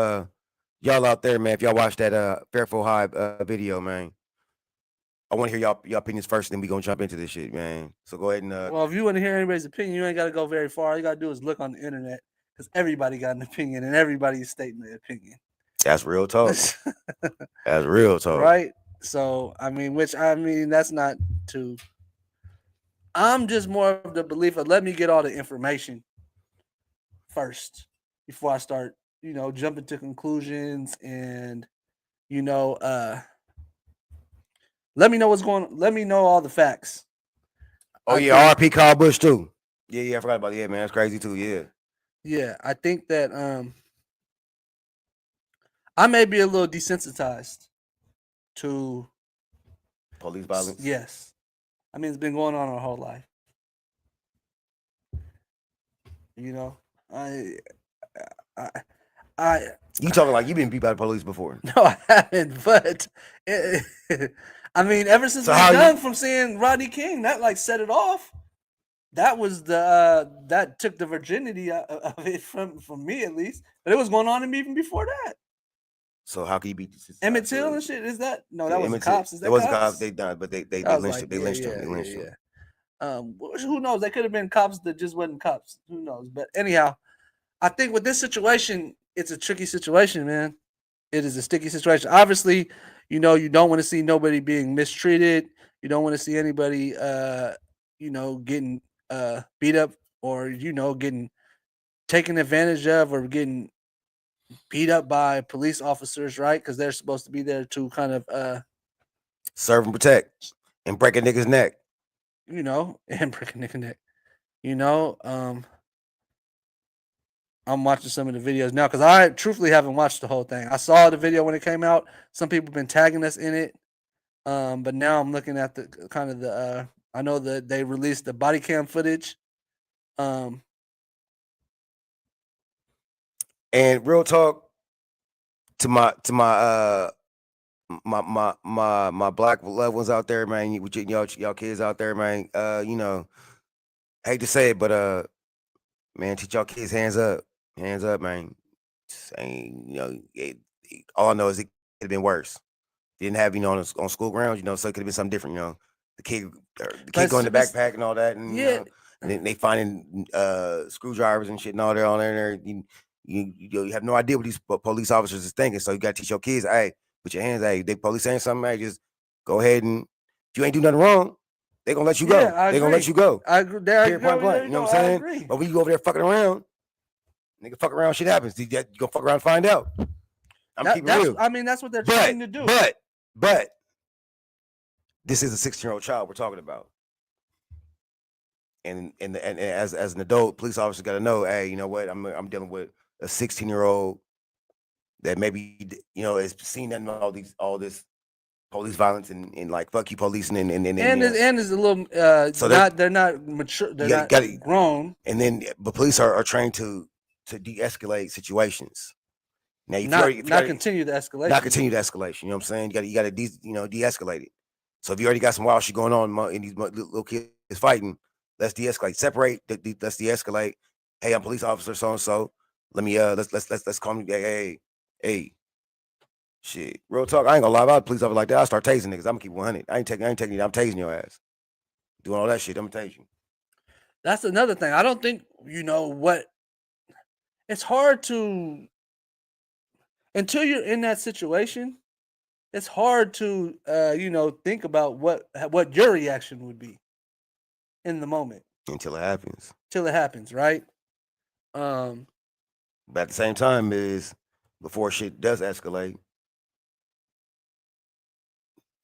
y'all out there, man. If y'all watched that Fairfield High video, man. I want to hear y'all opinions first, then we gonna jump into this shit, man. So go ahead and well, if you want to hear anybody's opinion, you ain't gotta go very far. All you gotta do is look on the internet, because everybody got an opinion and everybody's stating their opinion. That's real talk. That's real talk. Right? So that's not too. I'm just more of the belief of let me get all the information first before I start, jumping to conclusions and, let me know what's going on. Let me know all the facts. Oh, yeah. RP Kyle Busch, too. Yeah. I forgot about that. Yeah, man. That's crazy, too. Yeah. Yeah. I think that I may be a little desensitized to police violence. Yes. I mean, it's been going on our whole life. You talking like you've been beat by the police before? No, I haven't. But ever since from seeing Rodney King, that like set it off. That was that took the virginity of it from me at least. But it was going on to me even before that. So how can you beat Emmett Till and shit? Is that no? That was the cops. Is that wasn't cops? They died, but they lynched him. They lynched him. Who knows? They could have been cops that just wasn't cops. Who knows? But anyhow, I think with this situation, it's a tricky situation, man. It is a sticky situation. Obviously, you don't want to see nobody being mistreated. You don't want to see anybody, getting beat up or getting taken advantage of or getting beat up by police officers, right? Because they're supposed to be there to kind of serve and protect and break a nigga's neck. And break a nigga's neck. I'm watching some of the videos now because I truthfully haven't watched the whole thing. I saw the video when it came out. Some people have been tagging us in it. But now I'm looking at the kind of the I know that they released the body cam footage. And real talk, to my my black loved ones out there, man. With y'all kids out there, man. You know, hate to say it, but man, teach y'all kids hands up, man. Saying, you know, all I know is it could have been worse. Didn't have, you know, on school grounds, you know, so it could have been something different, you know. The kid going in the backpack and all that, and Yeah. you know, and then they finding screwdrivers and shit and all that on there. You have no idea what these police officers is thinking, so you got to teach your kids, hey, put your hands, hey, they police saying something, hey, just go ahead and if you ain't do nothing wrong, they gonna let you go. Yeah, I They gonna agree. let you go. I agree. There Period, point blank. You know what I'm I saying? agree. But when you go over there fucking around, nigga, fuck around, shit happens. You gonna fuck around and find out. I'm keeping it real. I mean, that's what they're trying to do. But this is a 16-year-old child we're talking about. And as an adult police officer got to know, hey, you know what? I'm dealing with a 16-year-old that maybe, you know, has seen that all this police violence and like fuck you police and is a little so they're not mature, they're not grown. And then but police are trained to de-escalate situations. Now not continue the escalation. Not continue the escalation. You know what I'm saying? You got to de-escalate it. So if you already got some wild shit going on and these little kids fighting, let's de-escalate. Separate. Let's de-escalate. Hey, I'm police officer so and so. Let me let's call me. Hey. Shit. Real talk. I ain't gonna lie about police officer like that. I start tasing niggas. I'm gonna keep 100. I ain't taking you. I'm tasing your ass. Doing all that shit. I'm gonna tase you. That's another thing. I don't think you know what. It's hard to until you're in that situation. It's hard to think about what your reaction would be in the moment until it happens. Right? But at the same time, is before shit does escalate,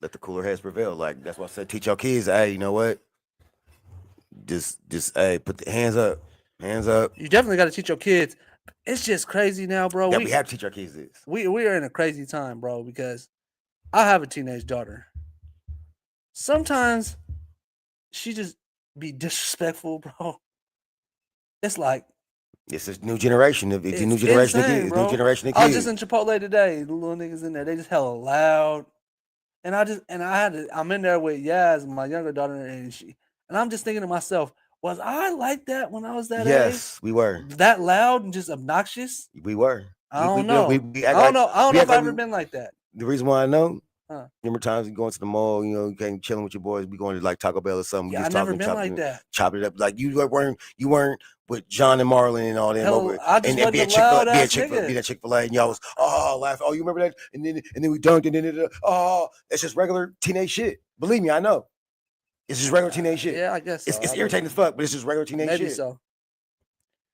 let the cooler heads prevail. Like that's why I said, teach your kids. Hey, you know what? Just hey, put the hands up. You definitely got to teach your kids. It's just crazy now, bro. Yeah, we have to teach our kids this. We are in a crazy time, bro, because I have a teenage daughter. Sometimes she just be disrespectful, bro. It's like it's a new generation. It's a new generation of kids. New generation of kids. I was just in Chipotle today. The little niggas in there, they just hella loud. And I'm in there with Yaz, my younger daughter, and I'm just thinking to myself, was I like that when I was that age? Yes, we were. That loud and just obnoxious? We were. I don't know. I don't know if I've ever been like that. The reason why I know, remember times you going to the mall, you know, you came chilling with your boys, we going to like Taco Bell or something. Yeah, I never been like that. Chop it up. Like you weren't with John and Marlon and all them over. I just and be a Chick-fil-A and y'all was laughing. Oh, you remember that? And then we dunked and then it's just regular teenage shit. Believe me, I know. It's just regular teenage shit. Yeah, I guess so. It's irritating as fuck, but it's just regular teenage shit. Maybe so.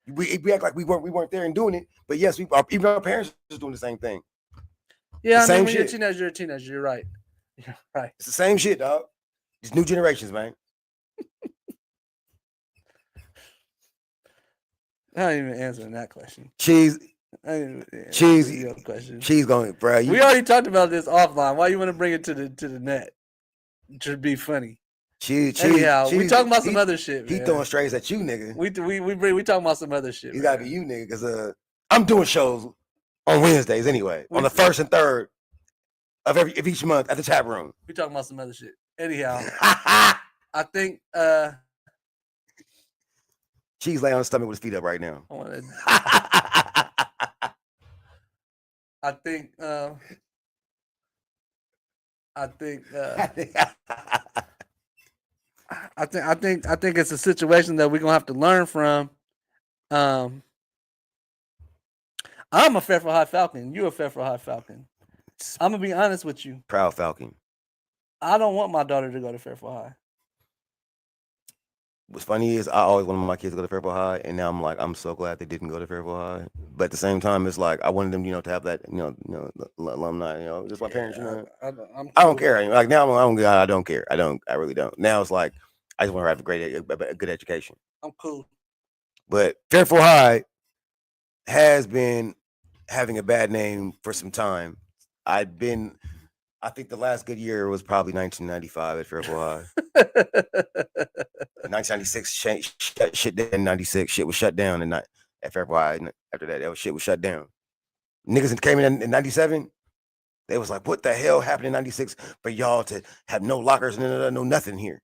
We act like we weren't there and doing it, but yes, even our parents are doing the same thing. Yeah, I mean, when you're a teenager, you're right. You're right. It's the same shit, dog. It's new generations, man. I ain't even answering that question. Cheese going, bro. We already talked about this offline. Why you want to bring it to the net? It should be funny. We talking about some other shit. He throwing strays at you, nigga. We talking about some other shit. You gotta be you, nigga, because I'm doing shows on Wednesdays anyway, on the 1st and 3rd of each month at the tap room. We talking about some other shit. Anyhow, I think Cheese lay on his stomach with his feet up right now. I think it's a situation that we're gonna have to learn from. I'm a Fairfield High Falcon. You a Fairfield High Falcon. I'm gonna be honest with you. Proud Falcon. I don't want my daughter to go to Fairfield High. What's funny is I always wanted my kids to go to Fairfield High, and now I'm so glad they didn't go to Fairfield High. But at the same time, it's like I wanted them, to have that, alumni, just my parents, I don't care. Like now, I don't care. I really don't. Now it's like I just want to have a good education. I'm cool. But Fairfield High has been having a bad name for some time. I think the last good year was probably 1995 at Fairfield High. 1996 shit. In 96, shit was shut down, and not at Fairfield High. After that, shit was shut down. Niggas came in 97. They was like, what the hell happened in 96 for y'all to have no lockers, no nothing here?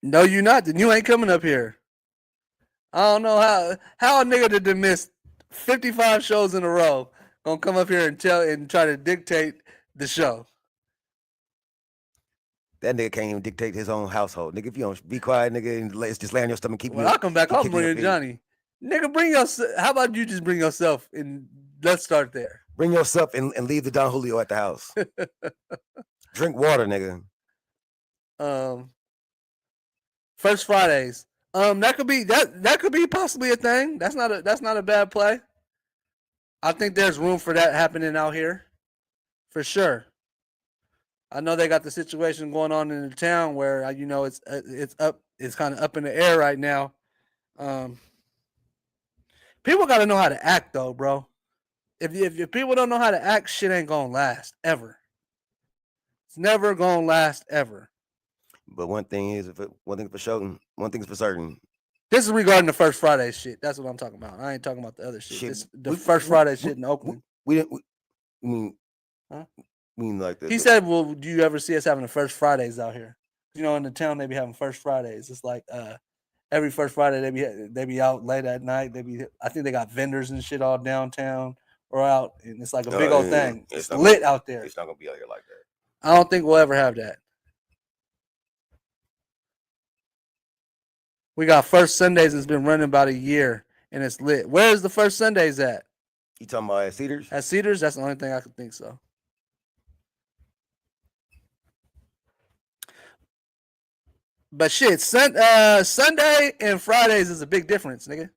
No, you not. Then you ain't coming up here. I don't know how a nigga that done missed 55 shows in a row gonna come up here and try to dictate the show. That nigga can't even dictate his own household. Nigga, if you don't be quiet, nigga, and just lay on your stomach, keep When you. I come back, I'll keep you bring up Johnny. Nigga, bring yourself. How about you just bring yourself and let's start there. Bring yourself and leave the Don Julio at the house. Drink water, nigga. First Fridays. That could be possibly a thing. That's not a bad play. I think there's room for that happening out here, for sure. I know they got the situation going on in the town where it's kind of up in the air right now. People got to know how to act though, bro. If people don't know how to act, shit ain't gonna last ever. It's never gonna last ever. But one thing for certain. This is regarding the First Friday shit. That's what I'm talking about. I ain't talking about the other shit. First Friday shit in Oakland. We mean like that. He said, "Well, do you ever see us having the First Fridays out here? You know, in the town they be having First Fridays. It's like every First Friday they be out late at night. I think they got vendors and shit all downtown or out, and it's like a big old thing. It's lit out there. It's not gonna be out here like that. I don't think we'll ever have that. We got First Sundays that's been running about a year, and it's lit. Where is the First Sundays at? You talking about at Cedars? At Cedars? That's the only thing I could think so. But shit, Sunday and Fridays is a big difference, nigga.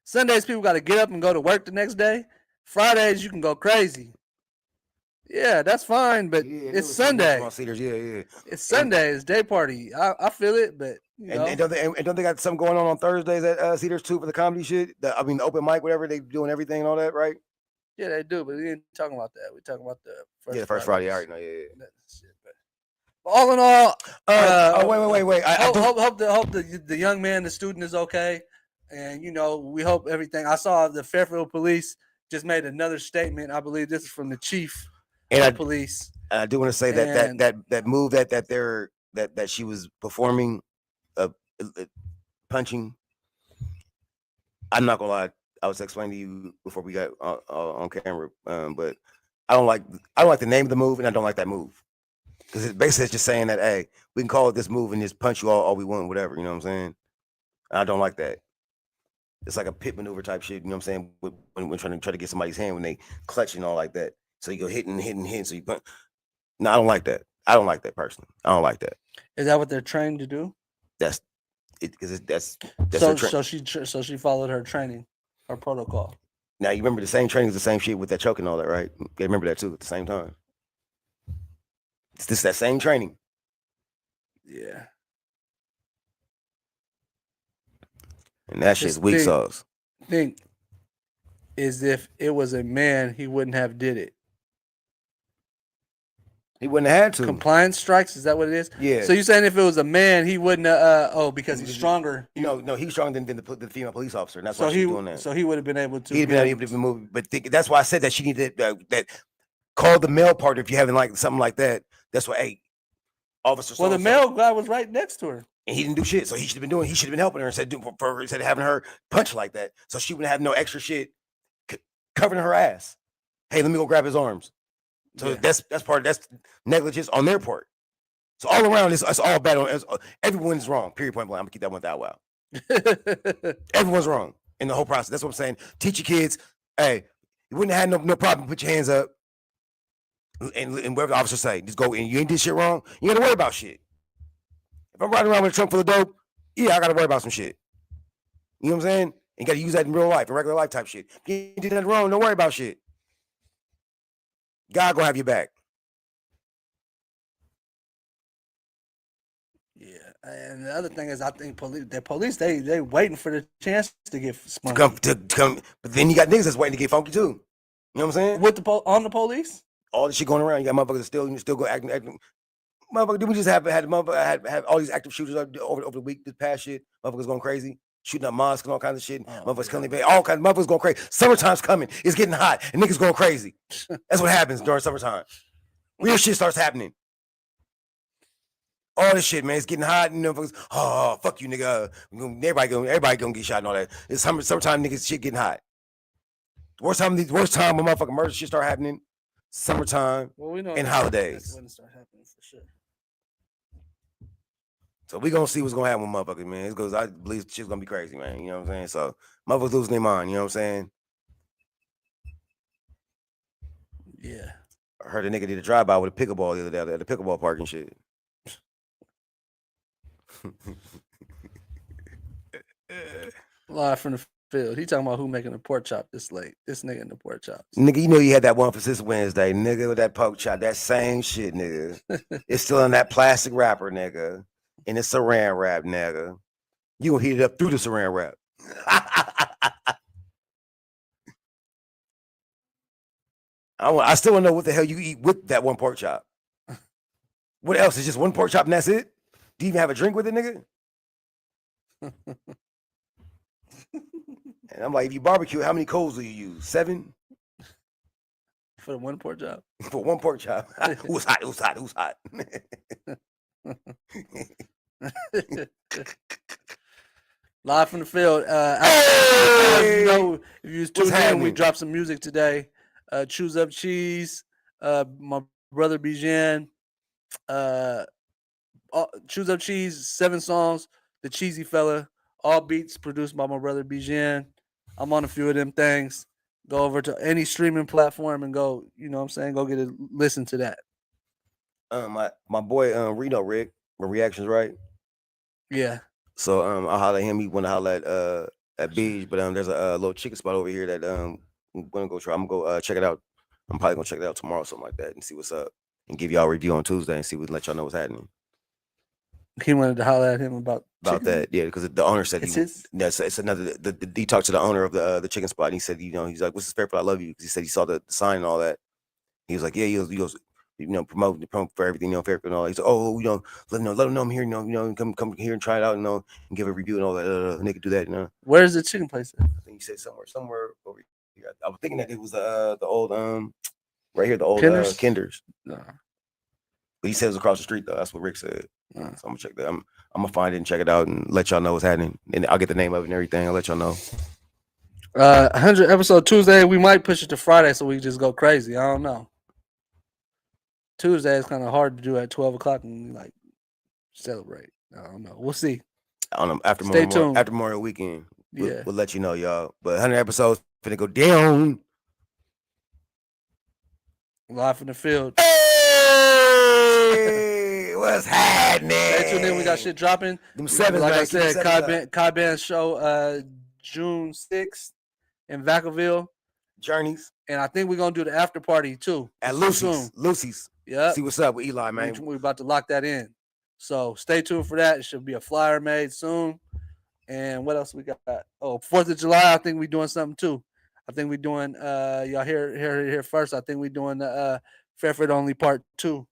Sundays, people got to get up and go to work the next day. Fridays, you can go crazy. Yeah, that's fine, but it's Sunday. Cedars, yeah. It's Sunday. It's day party. I feel it, but and don't they got something going on Thursdays at Cedars too for the comedy shit? The open mic, whatever, they doing everything and all that, right? Yeah, they do, but we ain't talking about that. We're talking about the first Friday. All right, no, yeah. Shit, but all in all, wait. Hope the young man, the student, is okay, and we hope everything. I saw the Fairfield police just made another statement. I believe this is from the chief of police. I do want to say that move that she was performing, punching. I'm not gonna lie. I was explaining to you before we got on camera, but I don't like the name of the move, and I don't like that move because it basically is just saying that, hey, we can call it this move and just punch you all we want, whatever. You know what I'm saying? And I don't like that. It's like a pit maneuver type shit. You know what I'm saying? When trying to get somebody's hand when they clutch and all like that. So you go hit. So you punch. No, I don't like that. I don't like that personally. I don't like that. Is that what they're trained to do? That's it. Because that's so she followed her training. Our protocol. Now you remember the same training is the same shit with that choke and all that, right? They remember that too at the same time. It's just that same training. Yeah. And that shit's weak sauce. Think is if it was a man, he wouldn't have did it. He wouldn't have had to. Compliance strikes, is that what it is? Yeah. So you're saying if it was a man, he wouldn't because he's stronger. No, he's stronger than the female police officer, and that's why she's doing that. So he would have been able to. He'd been able to move, but that's why I said that she needed that call the male partner if you're having like something like that. That's what, hey, officer. Well, the male guy was right next to her, and he didn't do shit. So he should have been helping her instead of having her punch like that, so she wouldn't have no extra shit covering her ass. Hey, let me go grab his arms. So that's negligence on their part. So all around, it's all bad. Everyone's wrong. Period. Point blank. I'm gonna keep that one that wow. Everyone's wrong in the whole process. That's what I'm saying. Teach your kids. Hey, you wouldn't have had no problem. Put your hands up, and whatever the officer say, just go. And you ain't did shit wrong. You ain't gotta worry about shit. If I'm riding around with a trunk full of dope, yeah, I gotta worry about some shit. You know what I'm saying? And gotta use that in real life, in regular life type shit. If you ain't did nothing wrong, don't worry about shit. God gonna have your back. Yeah, and the other thing is, I think the police they waiting for the chance to get spunky. To come, but then you got niggas that's waiting to get funky too. You know what I'm saying? With on the police, all this shit going around. You got motherfuckers still go acting. Motherfucker, did we just have all these active shooters over the week? This past shit, motherfuckers going crazy. shooting up mosques and all kinds of shit. Oh, Motherfuckers yeah. killing all kinds of motherfuckers going crazy. Summertime's coming. It's getting hot and niggas going crazy. That's what happens during summertime. Weird shit starts happening. All this shit, man. It's getting hot and motherfuckers. Oh, fuck you, nigga. Everybody gonna get shot and all that. It's summertime, niggas shit getting hot. Worst time when motherfucking murder shit start happening. Summertime Well, we know and that's holidays. when it start happening for sure. So we gonna see what's gonna happen with motherfuckers, man. It goes, I believe shit's gonna be crazy, man. You know what I'm saying? So motherfuckers losing their mind, you know what I'm saying? Yeah. I heard a nigga did a drive-by with a pickleball the other day at the pickleball park and shit. Live from the field. He talking about who making a pork chop this late. This nigga in the pork chops. Nigga, you know you had that one for this Wednesday, nigga, with that pork chop. That same shit, nigga. It's still in that plastic wrapper, nigga. And it's saran wrap, nigga. You gonna heat it up through the saran wrap. I still don't know what the hell you eat with that one pork chop. What else? It's just one pork chop and that's it? Do you even have a drink with it, nigga? And I'm like, if you barbecue, how many coals do you use? 7? For the one pork chop. For one pork chop. Who's hot? Who's hot? Who's hot? Live from the field. Hey! You know, if you was tuned in, we happening? dropped some music today. Choose Up Cheese, my brother Bijan. Choose Up Cheese, 7 songs. The Cheesy Fella, all beats produced by my brother Bijan. I'm on a few of them things. Go over to any streaming platform and go, you know what I'm saying? Go get a listen to that. My boy Reno Rick, my reactions, right? Yeah. So I'll holler at him. He wanna holler at Beach, but there's a little chicken spot over here that I'm gonna go try. I'm gonna go check it out. I'm probably gonna check it out tomorrow, something like that, and see what's up. And give y'all a review on Tuesday and see what let y'all know what's happening. He wanted to holler at him about chicken. That, yeah, because the owner said It's his? it's another. He talked to the owner of the chicken spot. And he said, you know, he's like, "What's this fair for? I love you." Because he said he saw the sign and all that. He was like, "Yeah, he goes, you know, promote for everything, you know, fair and all." He said, "Oh, you know, let him know I'm here, you know, come here and try it out, you know, and give a review and all that." And they could do that, you know. Where's the chicken place at? I think he said somewhere over here. I was thinking that it was the old right here, the old Kinder's. No. But he said it was across the street though. That's what Rick said. No. So I'm gonna check that. I'm gonna find it and check it out and let y'all know what's happening. And I'll get the name of it and everything. I'll let y'all know. 100 episode Tuesday. We might push it to Friday so we can just go crazy. I don't know. Tuesday is kind of hard to do at 12 o'clock and like celebrate. I don't know. We'll see. I don't know. After Stay tuned. after Memorial Weekend, Yeah. we'll let you know, y'all. But 100 episodes finna go down. Live from the field. Hey, what's happening? Stay tuned in. We got shit dropping. Them 7s, like man. I said, Kai Band show June 6th in Vacaville. Journeys. And I think we're gonna do the after party too. At soon. Lucy's. Yeah. See what's up with Eli, man. We're about to lock that in. So stay tuned for that. It should be a flyer made soon. And what else we got? Oh, 4th of July, I think we're doing something too. I think we're doing y'all here first. I think we're doing the Fairfield Only Part 2.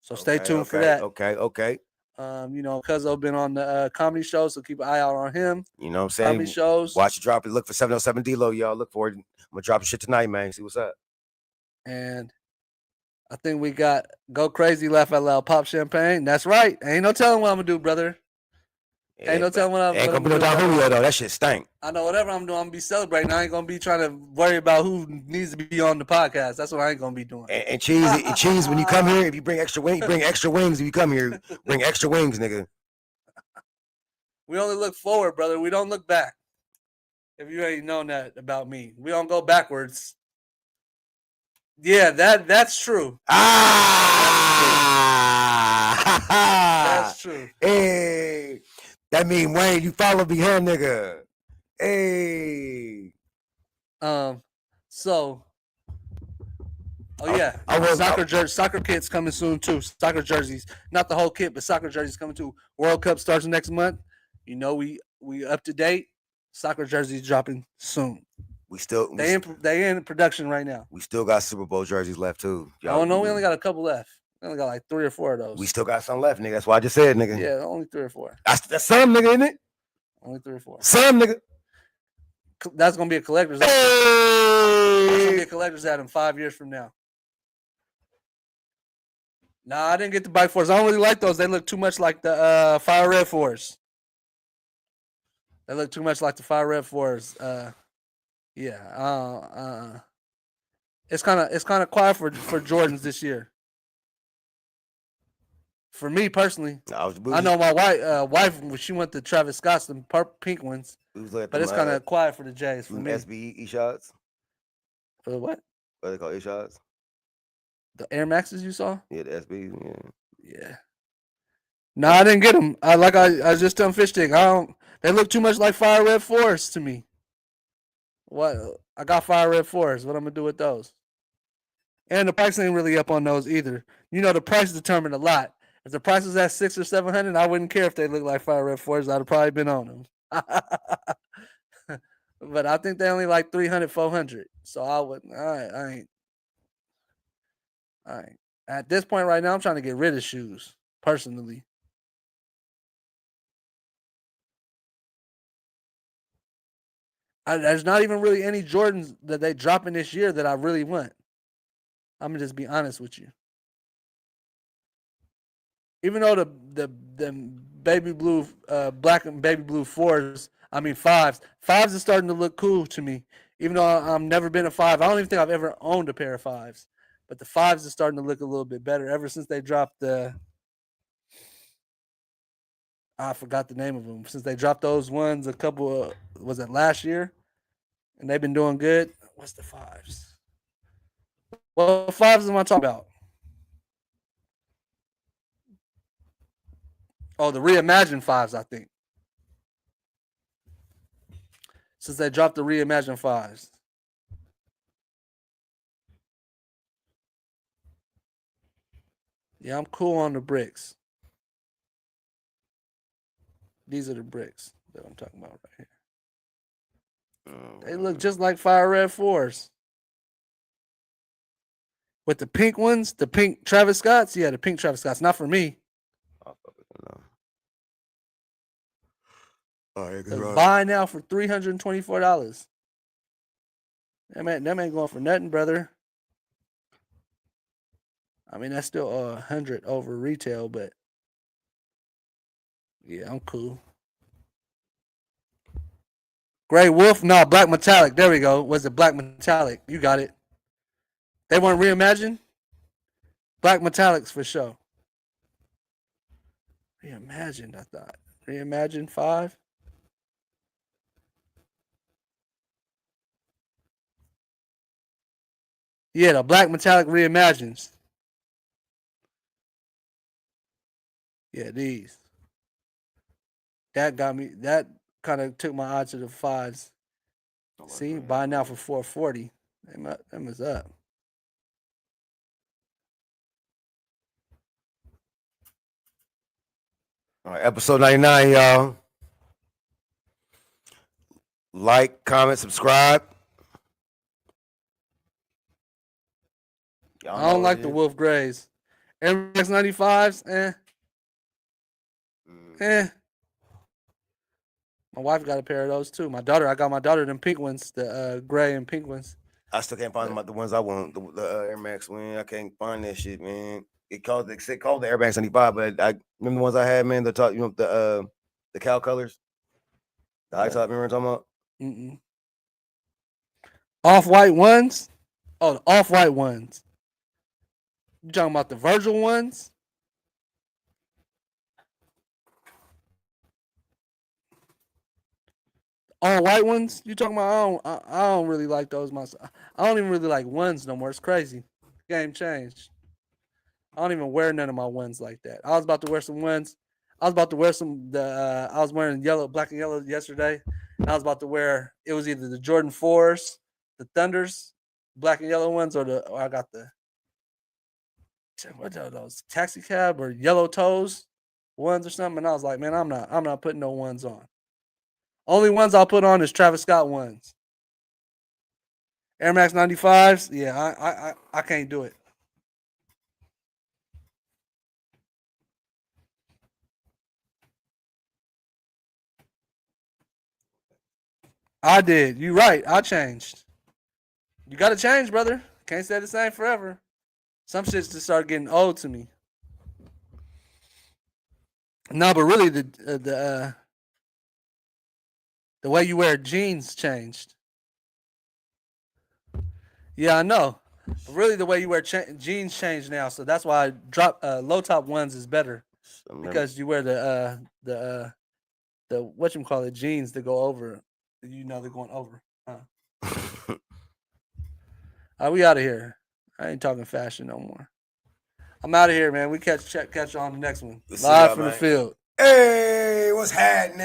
So stay tuned for that. Okay. You know, Cuzzo been on the comedy show, so keep an eye out on him. You know what I'm saying? Comedy shows. Watch it drop it. Look for 707 D-Lo, y'all. Look for it. I'm gonna drop shit tonight, man. See what's up. And I think we got Go Crazy, Laugh Out Loud, Pop Champagne. That's right. Ain't no telling what I'm gonna do, brother. Ain't no telling what I'm Ain't gonna gonna be no do. Don Julio though. That shit stank. I know whatever I'm doing, I'm gonna be celebrating. I ain't gonna be trying to worry about who needs to be on the podcast. That's what I ain't gonna be doing. And cheese, when you come here, if you bring extra wings, bring extra wings. If you come here, bring extra wings, nigga. We only look forward, brother. We don't look back. If you ain't known that about me, we don't go backwards. Yeah, that's true. That's true. Hey, that mean Wayne, you follow me, huh, nigga? Hey. So. Oh yeah, soccer kits coming soon too. Soccer jerseys, not the whole kit, but soccer jerseys coming too. World Cup starts next month. You know we up to date. Soccer jerseys dropping soon. They in production right now. We still got Super Bowl jerseys left too. I don't know. We only got a couple left. We only got like 3 or 4 of those. We still got some left, nigga. That's why I just said, nigga. Yeah, only 3 or 4. That's some, nigga, isn't it? Only 3 or 4. Some nigga. That's gonna be a collector's. That's gonna be Hey. a collector's item 5 years from now. Nah, I didn't get the Bike Force. I don't really like those. They look too much like the Fire Red Force. They look too much like the Fire Red Force. Yeah. It's kind of quiet for Jordans this year. For me personally, I know my wife when she went to Travis Scott's, the pink ones, but it's kind of quiet for the Jays for me. SB shots. For the what? What they call shots? The Air Maxes you saw? Yeah, the SB. Yeah. Yeah. No, I didn't get them. I just done fish stick. They look too much like Fire Red Force to me. What? I got Fire Red Force. What I'm gonna do with those? And the price ain't really up on those either. You know, the price determined a lot. If the price was at $600 or $700, I wouldn't care if they look like Fire Red Force. I'd have probably been on them. But I think they only like 300, 400. So I wouldn't. I ain't. At this point right now, I'm trying to get rid of shoes personally. There's not even really any Jordans that they drop in this year that I really want. I'm gonna just be honest with you. Even though the baby blue, black and baby blue fives is starting to look cool to me. Even though I've never been a 5, I don't even think I've ever owned a pair of 5s. But the 5s are starting to look a little bit better ever since they dropped I forgot the name of them. Since they dropped those ones was it last year? And they've been doing good. What's the 5s? What 5s am I talking about? Oh, the Reimagined 5s, I think. Since they dropped the Reimagined 5s. Yeah, I'm cool on the bricks. These are the bricks that I'm talking about right here. They look just like Fire Red Force. With the pink ones, the pink Travis Scotts. Yeah, the pink Travis Scotts. Not for me. Buy now for $324. That ain't going for nothing, brother. I mean, that's still 100 over retail, but yeah, I'm cool. Gray Wolf, no, Black Metallic. There we go. Was it Black Metallic? You got it. They weren't Reimagined? Black Metallics for sure. Reimagined, I thought. Reimagined 5? Yeah, the Black Metallic Reimagines. Yeah, these. That got me. That kind of took my eye to the 5s. See, buy now for $440. Them is up. All right, episode 99, y'all. Like, comment, subscribe. I don't like the Wolf Grays. Air Max 95s, My wife got a pair of those too. I got my daughter them pink ones, the gray and pink ones. I still can't find the ones I want. The Air Max, man. I can't find that shit, man. It called the Air Max 95, but I remember the ones I had, man. The top, the cow colors, the high top. Remember what I'm talking about? Off-white ones. Oh, the off-white ones. You talking about the Virgil ones? All white ones? You talking about? I don't really like those myself. I don't even really like ones no more. It's crazy. Game changed. I don't even wear none of my ones like that. I was about to wear some ones. I was about to wear I was wearing black and yellow yesterday. And I was about to wear. It was either the Jordan 4s, the Thunders, black and yellow ones, or I got the. What are those? Taxi cab or yellow toes ones or something? And I was like, man, I'm not putting no ones on. Only ones I'll put on is Travis Scott ones. Air Max 95s, yeah, I can't do it. I did. You right. I changed. You got to change, brother. Can't stay the same forever. Some shits just start getting old to me. No, but really the way you wear jeans changed. Yeah, I know. But really, the way you wear jeans changed now, so that's why low top ones is better because you wear the whatchamacallit jeans that go over. You know they're going over. We out of here. I ain't talking fashion no more. I'm out of here, man. We catch you on the next one. We'll Live from the field. Hey, what's happening?